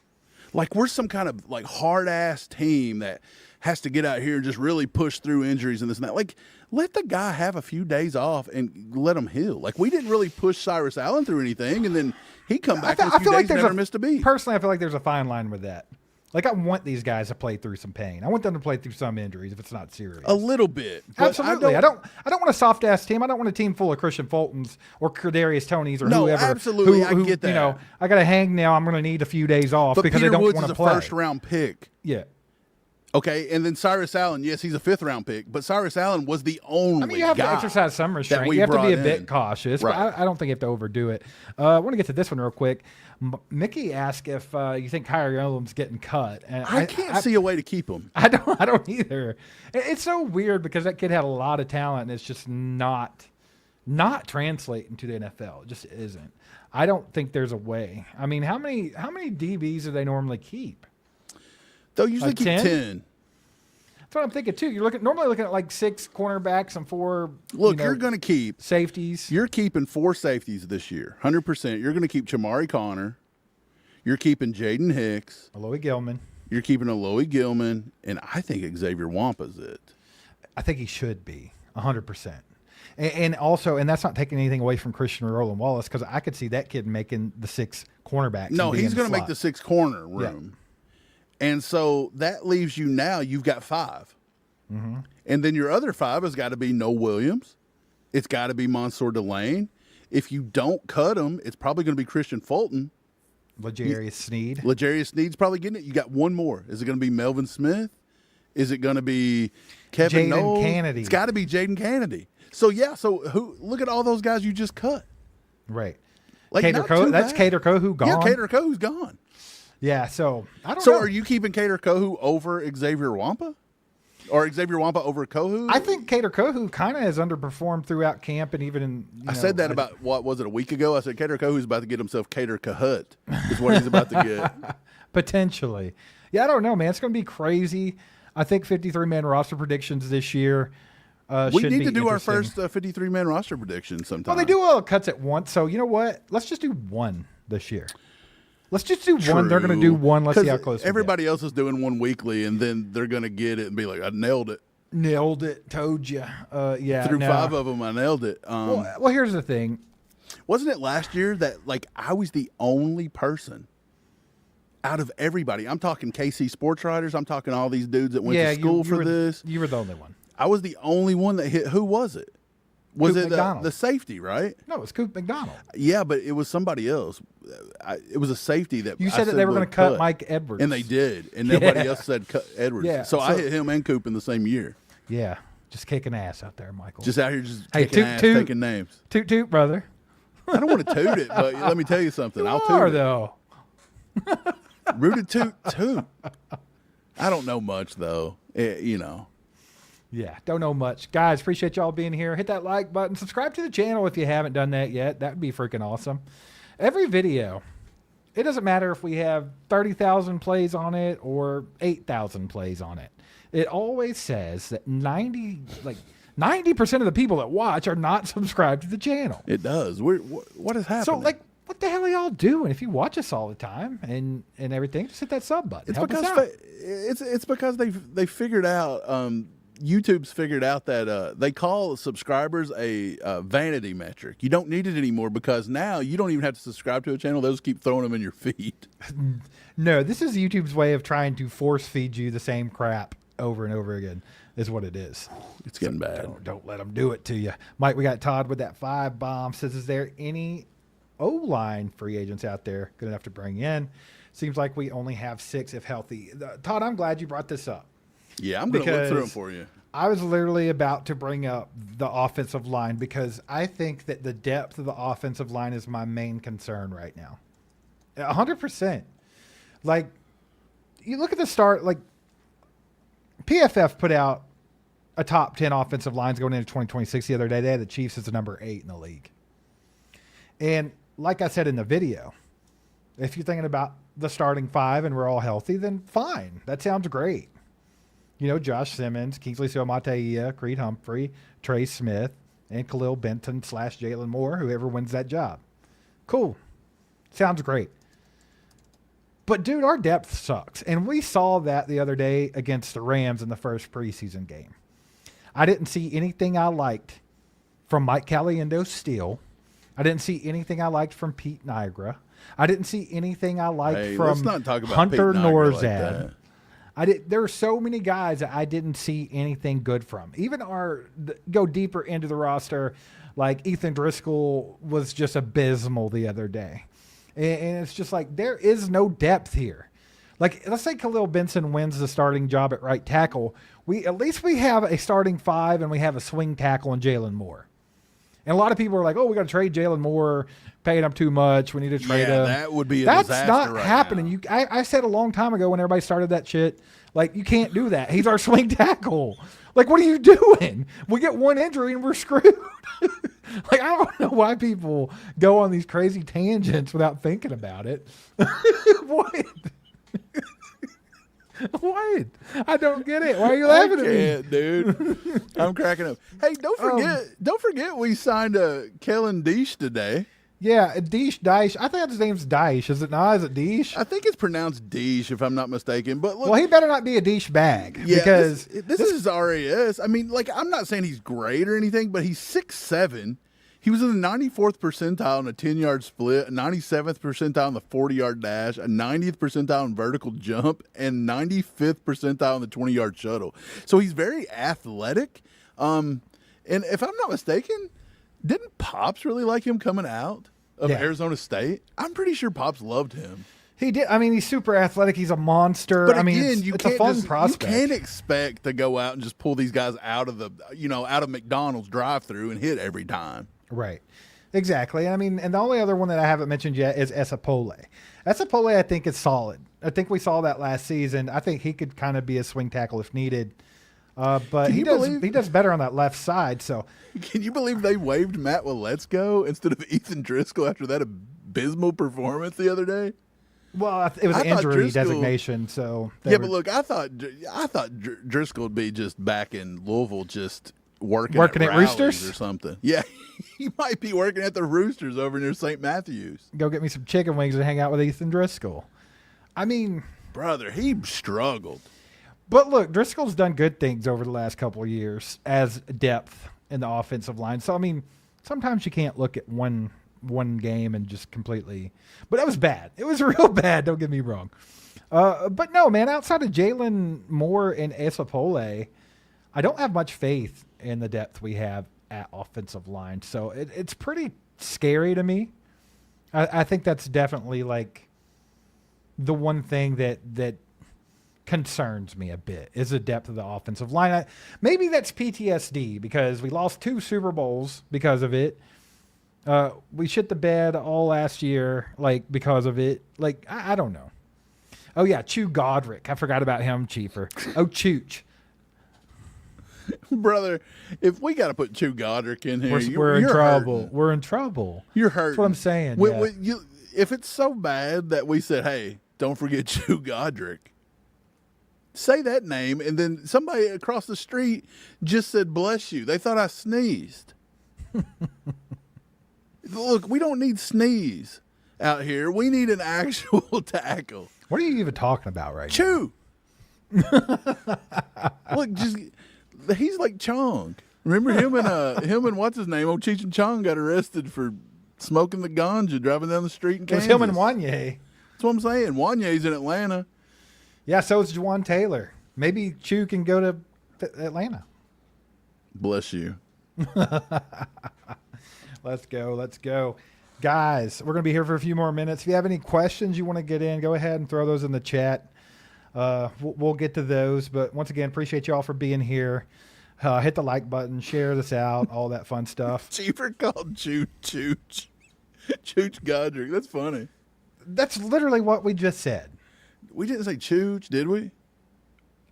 Like we're some kind of like hard ass team that has to get out here and just really push through injuries and this and that. Like, let the guy have a few days off and let him heal. Like, we didn't really push Cyrus Allen through anything, and then he come back in a few days and never missed a beat. Personally, I feel like there's a fine line with that. Like, I want these guys to play through some pain. I want them to play through some injuries if it's not serious. A little bit. Absolutely. I don't want a soft ass team. I don't want a team full of Christian Fultons or Kadarius Tonys or whoever. Absolutely. I get that. You know, I got to hang now. I'm going to need a few days off but because Peter I don't Woods want is to a play. first round pick. Yeah. Okay, and then Cyrus Allen, yes, he's a 5th round pick, but Cyrus Allen was the only I mean, you have to guy exercise some restraint. we You have to be a brought bit in. cautious, Right. but I don't think you have to overdo it. I want to get to this one real quick. Mickey asked if you think Kyrie Irving's getting cut. And I can't see a way to keep him. I don't either. It's so weird because that kid had a lot of talent and it's just not translating to the NFL. It just isn't. I don't think there's a way. I mean, how many DBs do they normally keep? They'll usually Like keep 10? 10. That's what I'm thinking too. You're normally looking at like 6 cornerbacks and 4 Look, you're going to keep safeties. You're keeping 4 safeties this year, 100%. You're going to keep Chamari Connor. You're keeping Jaden Hicks. Aloy Gilman. You're keeping Aloy Gilman, and I think Xavier Wampa's it. I think he should be 100%. And also, and that's not taking anything away from Christian Roland Wallace because I could see that kid making the 6 cornerbacks. No, and being he's going to make slot. the 6 corner room. And so that leaves you now, you've got 5. Mm-hmm. And then your other 5 has got to be Noah Williams. It's got to be Mansour Delane. If you don't cut him, it's probably going to be Christian Fulton. L'Jarius Sneed. L'Jarius Sneed's probably getting it. You got one more. Is it going to be Melvin Smith? Is it going to be Kevin Jaden Knoll? Kennedy. It's got to be Jaden Kennedy. So, yeah, look at all those guys you just cut. Right. Like, Cater not Co. too That's bad. Cater Cohu gone. Yeah, Cater Cohu's gone. Yeah, so I don't So know. are you keeping Cater Cohu over Xavier Wampa? or Xavier Wampa over Kohu? I think Cater Kohu kind of has underperformed throughout camp and even in. I said that about, what was it, a week ago? I said Cater Kohu's about to get himself Cater Kahut is what he's about to get. Potentially. Yeah, I don't know, man. It's going to be crazy. I think 53-man roster predictions this year. We should need be to do our interesting. first 53-man roster prediction sometime. Well, they do all cuts at once, so you know what? Let's just do one this year. Let's just do one. They're going to do one. Let's see how close. Everybody else is doing one weekly, and then they're going to get it and be like, "I nailed it." Nailed it. Told you. Yeah. Through no. 5 of them, I nailed it. Well, here's the thing. Wasn't it last year that like I was the only person out of everybody? I'm talking KC sports writers. I'm talking all these dudes that went to school for this. You were the only one. I was the only one that hit. Who was it? Was Coop it McDonald. the safety, right? No, it was Coop McDonald. Yeah, but it was somebody else. It was a safety that You I said that they were would going to cut Mike Edwards. and they did, and nobody Yeah. else said cut Edwards. Yeah, so I so- hit him and Coop in the same year. Yeah. Just kicking ass out there, Michael. Just out here, just Hey, kicking toot, ass, toot. taking names. toot toot, brother. I don't want to toot it, but let me tell you something. You I'll are, toot it. though. Rooted toot. I don't know much though. You know. Yeah, don't know much. Guys, appreciate y'all being here. Hit that like button. Subscribe to the channel if you haven't done that yet. That would be freaking awesome. Every video, it doesn't matter if we have 30,000 plays on it or 8,000 plays on it. It always says that 90% of the people that watch are not subscribed to the channel. It does. What is happening? So, like, what the hell are y'all doing? If you watch us all the time and everything, just hit that sub button. it's Help us because out. it's because they figured out YouTube's figured out that they call subscribers a vanity metric. You don't need it anymore because now you don't even have to subscribe to a channel. They'll just keep throwing them in your feed. No, this is YouTube's way of trying to force feed you the same crap over and over again, is what it is. It's getting bad. Don't let them do it to you. Mike, we got Todd with that 5 bomb. Says, is there any O-line free agents out there good enough to bring in? Seems like we only have 6 if healthy. Todd, I'm glad you brought this up. Yeah, I'm going to look through them Because for you. I was literally about to bring up the offensive line because I think that the depth of the offensive line is my main concern right now. 100%. Like, you look at the start, like, PFF put out a top 10 offensive lines going into 2026 the other day. They had the Chiefs as the number 8 in the league. And like I said in the video, if you're thinking about the starting 5 and we're all healthy, then fine. That sounds great. You know, Josh Simmons, Kingsley Suamataia, Creed Humphrey, Trey Smith, and Khalil Benton / Jalen Moore, whoever wins that job. Cool. Sounds great. But, dude, our depth sucks. And we saw that the other day against the Rams in the first preseason game. I didn't see anything I liked from Mike Caliendo Steele. I didn't see anything I liked from Pete Niagara. I didn't see anything I liked Hey, from let's not talk about Hunter Pete Niagara like Norzad. that. There were so many guys that I didn't see anything good from. Even go deeper into the roster, like Ethan Driscoll was just abysmal the other day. And it's just like, there is no depth here. Like, let's say Khalil Benson wins the starting job at right tackle. At least we have a starting 5 and we have a swing tackle in Jalen Moore. And a lot of people are like, oh, we got to trade Jalen Moore, paying him too much. We need to trade him. That would be a That's disaster not right happening. now. I said a long time ago when everybody started that shit, like, you can't do that. He's our swing tackle. Like, what are you doing? We get one injury and we're screwed. Like, I don't know why people go on these crazy tangents without thinking about it. What? What? I don't get it. Why are you laughing at me? Can't, dude. I'm cracking up. Hey, don't forget we signed Kellen Deesh today. Yeah, Daesh. I think his name's Daesh. Is it not? Is it Deesh? I think it's pronounced Deesh if I'm not mistaken. But look, Well, he better not be a Deesh bag yeah, because this is RAS. I mean, like, I'm not saying he's great or anything, but he's 6'7". He was in the 94th percentile in a 10-yard split, a 97th percentile in the 40-yard dash, a 90th percentile in vertical jump, and 95th percentile in the 20-yard shuttle. So he's very athletic. And if I'm not mistaken, didn't Pops really like him coming out of Yeah. Arizona State? I'm pretty sure Pops loved him. he did. I mean, he's super athletic. He's a monster. But I mean, again, it's a fun prospect. You can't expect to go out and just pull these guys out of out of McDonald's drive-through and hit every time. Right. Exactly. I mean, and the only other one that I haven't mentioned yet is Esapole. Esapole, I think, is solid. I think we saw that last season. I think he could kind of be a swing tackle if needed. But Can he you does believe- he does better on that left side. So Can you believe they waived Matt Willetsko instead of Ethan Driscoll after that abysmal performance the other day? well, it was I an thought injury Driscoll- designation. So they Yeah, were but look, I thought Driscoll would be just back in Louisville, just working Working at rallies Roosters? or something. Yeah, he might be working at the Roosters over near St. Matthews. go get me some chicken wings and hang out with Ethan Driscoll. I mean, Brother, he struggled. but look, Driscoll's done good things over the last couple of years as depth in the offensive line. So I mean, sometimes you can't look at one game and just completely. But that was bad. It was real bad. Don't get me wrong. But no, man. Outside of Jalen Moore and Esapole, I don't have much faith in the depth we have at offensive line. So it's pretty scary to me. I think that's definitely like the one thing that concerns me a bit is the depth of the offensive line. Maybe that's PTSD because we lost 2 Super Bowls because of it. We shit the bed all last year, like because of it. Like I don't know. Oh yeah, Chew Godric. I forgot about him, Chiefer. Oh Chooch. Brother, if we got to put Chew Godric in here, We're in you're trouble. hurting. We're in trouble. You're hurting. That's what I'm saying. Yeah. If it's so bad that we said, hey, don't forget Chew Godric, say that name, and then somebody across the street just said, bless you. They thought I sneezed. Look, we don't need sneeze out here. We need an actual tackle. What are you even talking about right now? Chew. Look, he's like Chong. Remember him and what's his name? Old Cheech and Chong got arrested for smoking the ganja driving down the street in It was Kansas. him and Wanye. That's what I'm saying. Wanye's in Atlanta. Yeah, so is Juwan Taylor. Maybe Chew can go to Atlanta. Bless you. Let's go. Guys, we're going to be here for a few more minutes. If you have any questions you want to get in, go ahead and throw those in the chat. We'll get to those. But once again, appreciate you all for being here. Hit the like button, share this out, all that fun stuff. Cheaper called Chooch Godric. That's funny. That's literally what we just said. We didn't say Chooch, did we?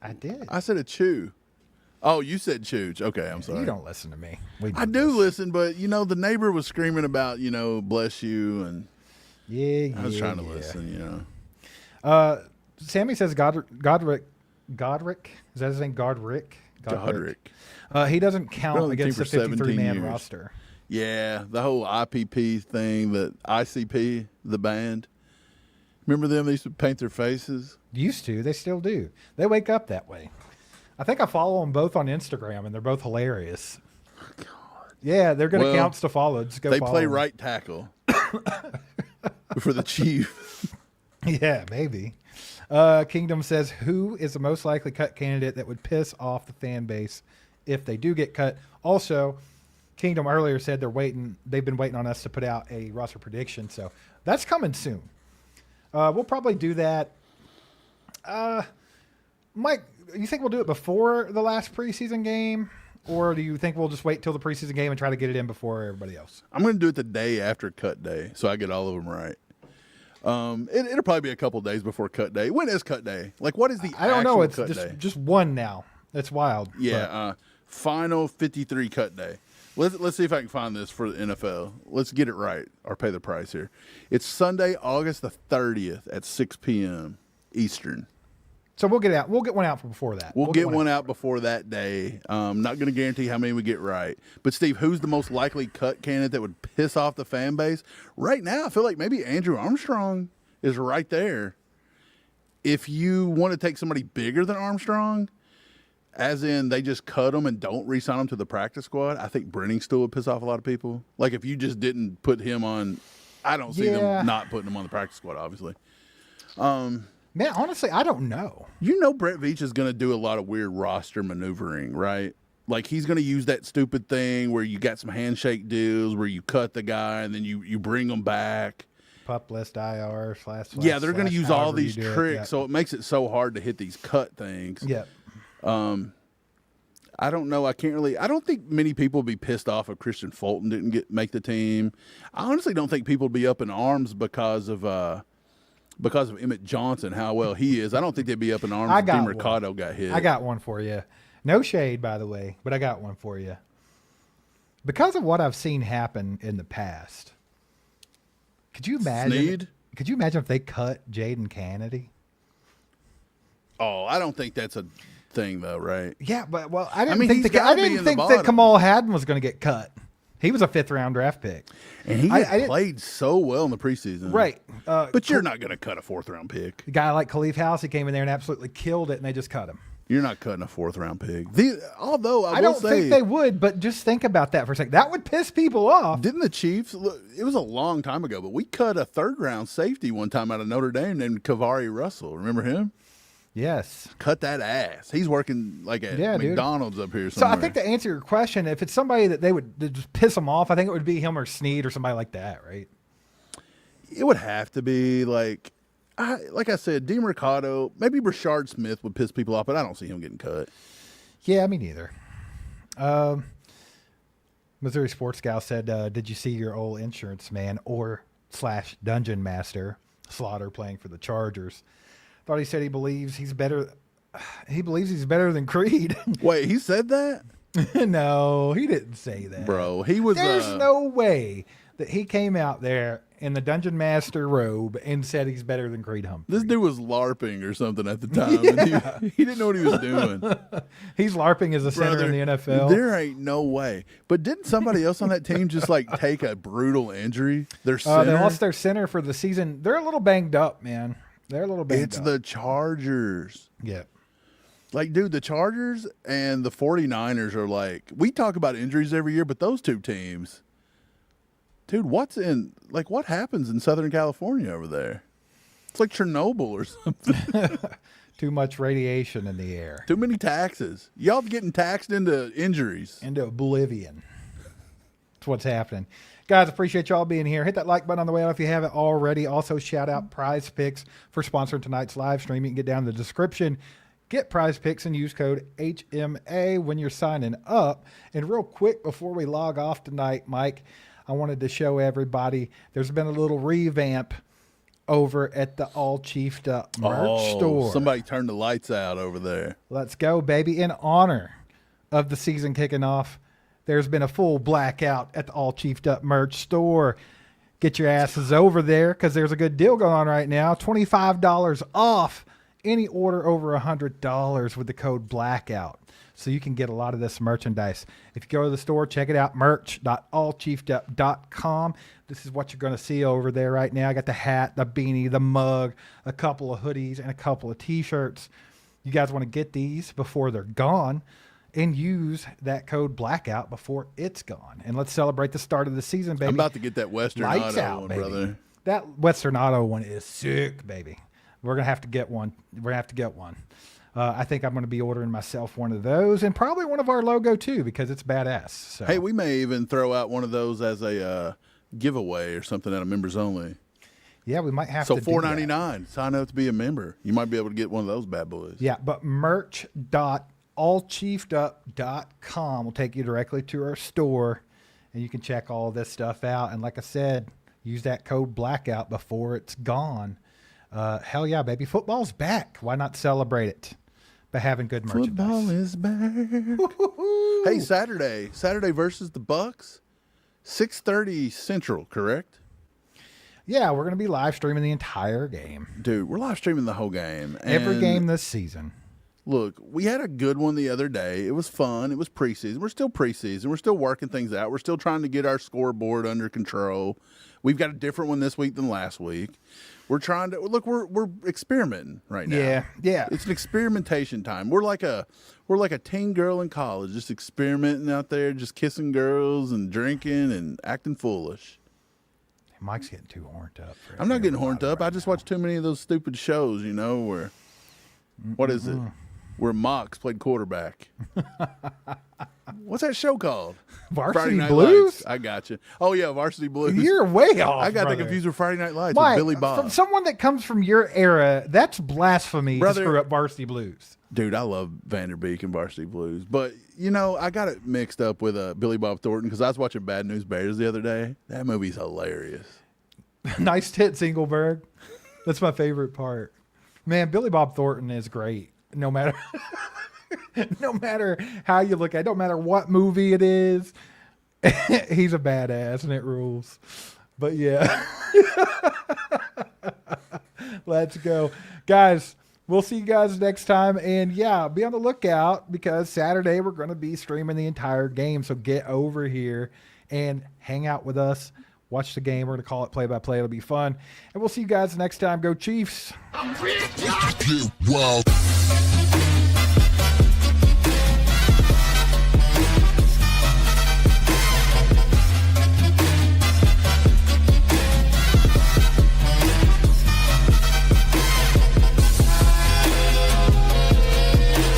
I did. I said a chew. Oh, you said Chooch. Okay, I'm sorry. You don't listen to me. We I do listen, but the neighbor was screaming about, bless you, and Yeah, I was trying to listen, Sammy says Godric. Is that his name? Godric. He doesn't Been count on the against team the for 17 53-man years. roster. Yeah, the whole IPP thing, that ICP, the band. Remember them? They used to paint their faces. Used to. They still do. They wake up that way. I think I follow them both on Instagram, and they're both hilarious. God. Yeah, they're good Well, accounts to follow. Just go They follow play them. right tackle for the Chief. Yeah, maybe. Kingdom says, who is the most likely cut candidate that would piss off the fan base if they do get cut? Also, Kingdom earlier said they've been waiting on us to put out a roster prediction, so that's coming soon. We'll probably do that. Mike, you think we'll do it before the last preseason game? Or do you think we'll just wait till the preseason game and try to get it in before everybody else? I'm going to do it the day after cut day, so I get all of them right. It'll probably be a couple days before cut day. When is cut day? Like, what is the I don't know. It's actual cut day? just one now. It's wild. Yeah, final 53 cut day. Let's see if I can find this for the NFL. Let's get it right or pay the price here. It's Sunday, August the 30th at 6 p.m. Eastern. So we'll get out. We'll get one out before that. We'll get one out before that day. Not going to guarantee how many we get right. But, Steve, who's the most likely cut candidate that would piss off the fan base? Right now, I feel like maybe Andrew Armstrong is right there. If you want to take somebody bigger than Armstrong, as in they just cut him and don't re-sign him to the practice squad, I think Brenningstool would piss off a lot of people. Like, if you just didn't put him on, I don't see them not putting him on the practice squad, obviously. Man, honestly, I don't know. Brett Veach is going to do a lot of weird roster maneuvering, right? Like, he's going to use that stupid thing where you got some handshake deals where you cut the guy and then you bring them back. Pup list IR / Yeah, they're going to use all these tricks, Yeah. so it makes it so hard to hit these cut things. Yeah. I don't know. I don't think many people would be pissed off if Christian Fulton didn't make the team. I honestly don't think people would be up in arms because of Emmett Johnson, how well he is. I don't think they'd be up in arms if Dean Mercado got hit. I got one for you. No shade, by the way, but I got one for you. Because of what I've seen happen in the past, could you imagine? Sneed? Could you imagine if they cut Jaden Kennedy? Oh, I don't think that's a thing though, right? Yeah, but well, I didn't mean, think he's I gotta be didn't in the think that bottom. Kamal Haddon was going to get cut. He was a 5th-round draft pick. And he I had didn't- played so well in the preseason. Right. But you're not going to cut a 4th-round pick. A guy like Khalif House, he came in there and absolutely killed it, and they just cut him. You're not cutting a 4th-round pick. Although I I will don't say, think they would, but just think about that for a second. That would piss people off. didn't the Chiefs? Look, it was a long time ago, but we cut a 3rd-round safety one time out of Notre Dame named Kavari Russell. Remember him? Yes. Cut that ass. He's working like at Yeah, dude. McDonald's up here So somewhere. I think to answer your question, if it's somebody that they would just piss them off, I think it would be him or Snead or somebody like that, right? it would have to be like I said, DeMarcado, maybe Rashard Smith would piss people off, but I don't see him getting cut. Yeah, me neither. Missouri Sports Gal said, did you see your old insurance man or / dungeon master Slaughter playing for the Chargers? Thought he said he believes he's better. He believes he's better than Creed. Wait, he said that? No, he didn't say that. Bro, he was There's no way that he came out there in the dungeon master robe and said he's better than Creed Humphrey. this dude was LARPing or something at the time. And he didn't know what he was doing. He's LARPing as a center in the NFL. There ain't no way. But didn't somebody else on that team just like take a brutal injury? Their center? They lost their center for the season. They're a little banged up, man. They're a little banged It's up. the Chargers. Yeah. Like, dude, the Chargers and the 49ers are like, we talk about injuries every year, but those two teams, dude, what happens in Southern California over there? It's like Chernobyl or something. Too much radiation in the air. Too many taxes. Y'all getting taxed into injuries. Into oblivion. That's what's happening. Guys, appreciate y'all being here. Hit that like button on the way out if you haven't already. Also, shout out Prize Picks for sponsoring tonight's live stream. You can get down in the description. Get Prize Picks and use code HMA when you're signing up. And real quick, before we log off tonight, Mike, I wanted to show everybody there's been a little revamp over at the All Chiefed Up merch store. Somebody turned the lights out over there. Let's go, baby. In honor of the season kicking off, there's been a full blackout at the All Chiefed Up merch store. Get your asses over there because there's a good deal going on right now. $25 off any order over $100 with the code blackout. So you can get a lot of this merchandise. If you go to the store, check it out, merch.allchiefedup.com. This is what you're going to see over there right now. I got the hat, the beanie, the mug, a couple of hoodies, and a couple of T-shirts. You guys want to get these before they're gone and use that code blackout before it's gone. And let's celebrate the start of the season, baby. I'm about to get that Western Lights Auto out, one, baby. brother. That Western Auto one is sick, baby. We're going to have to get one. We're going to have to get one. I think I'm going to be ordering myself one of those and probably one of our logo too because it's badass. So. Hey, we may even throw out one of those as a giveaway or something at a members only. Yeah, we might have So to do that. $4.99. Sign up to be a member. You might be able to get one of those bad boys. Yeah, but merch.allchiefedup.com will take you directly to our store and you can check all this stuff out. And like I said, use that code blackout before it's gone. Hell yeah, baby. Football's back. Why not celebrate it by having good merchandise? Football is back. Hey, Saturday versus the Bucks, 6:30 Central, correct? Yeah, we're going to be live streaming the entire game. Dude, we're live streaming the whole game. Every And game this season. Look, we had a good one the other day. It was fun. It was preseason. We're still preseason. We're still working things out. We're still trying to get our scoreboard under control. We've got a different one this week than last week. We're trying to look. We're experimenting right now. Yeah. It's an experimentation time. We're like a teen girl in college, just experimenting out there, just kissing girls and drinking and acting foolish. Mike's getting too horned up. I'm not getting horned up. I just watch too many of those stupid shows, where what is it? Where Mox played quarterback. What's that show called? Varsity Friday Night Blues? Lights. I got you. Oh yeah, Varsity Blues. You're way off. I got brother. that confused with Friday Night Lights Mike, with Billy Bob. from someone that comes from your era, that's blasphemy Brother- to screw up Varsity Blues. Dude, I love Vanderbeek and Varsity Blues, but I got it mixed up with Billy Bob Thornton because I was watching Bad News Bears the other day. That movie's hilarious. Nice tit, Singleberg. That's my favorite part. Man, Billy Bob Thornton is great. No matter. No matter how you look at it, no matter what movie it is, he's a badass and it rules. But yeah. Let's go. Guys, we'll see you guys next time. And yeah, be on the lookout because Saturday we're going to be streaming the entire game. So get over here and hang out with us. Watch the game. We're going to call it play-by-play. It'll be fun. And we'll see you guys next time. Go Chiefs. Wow.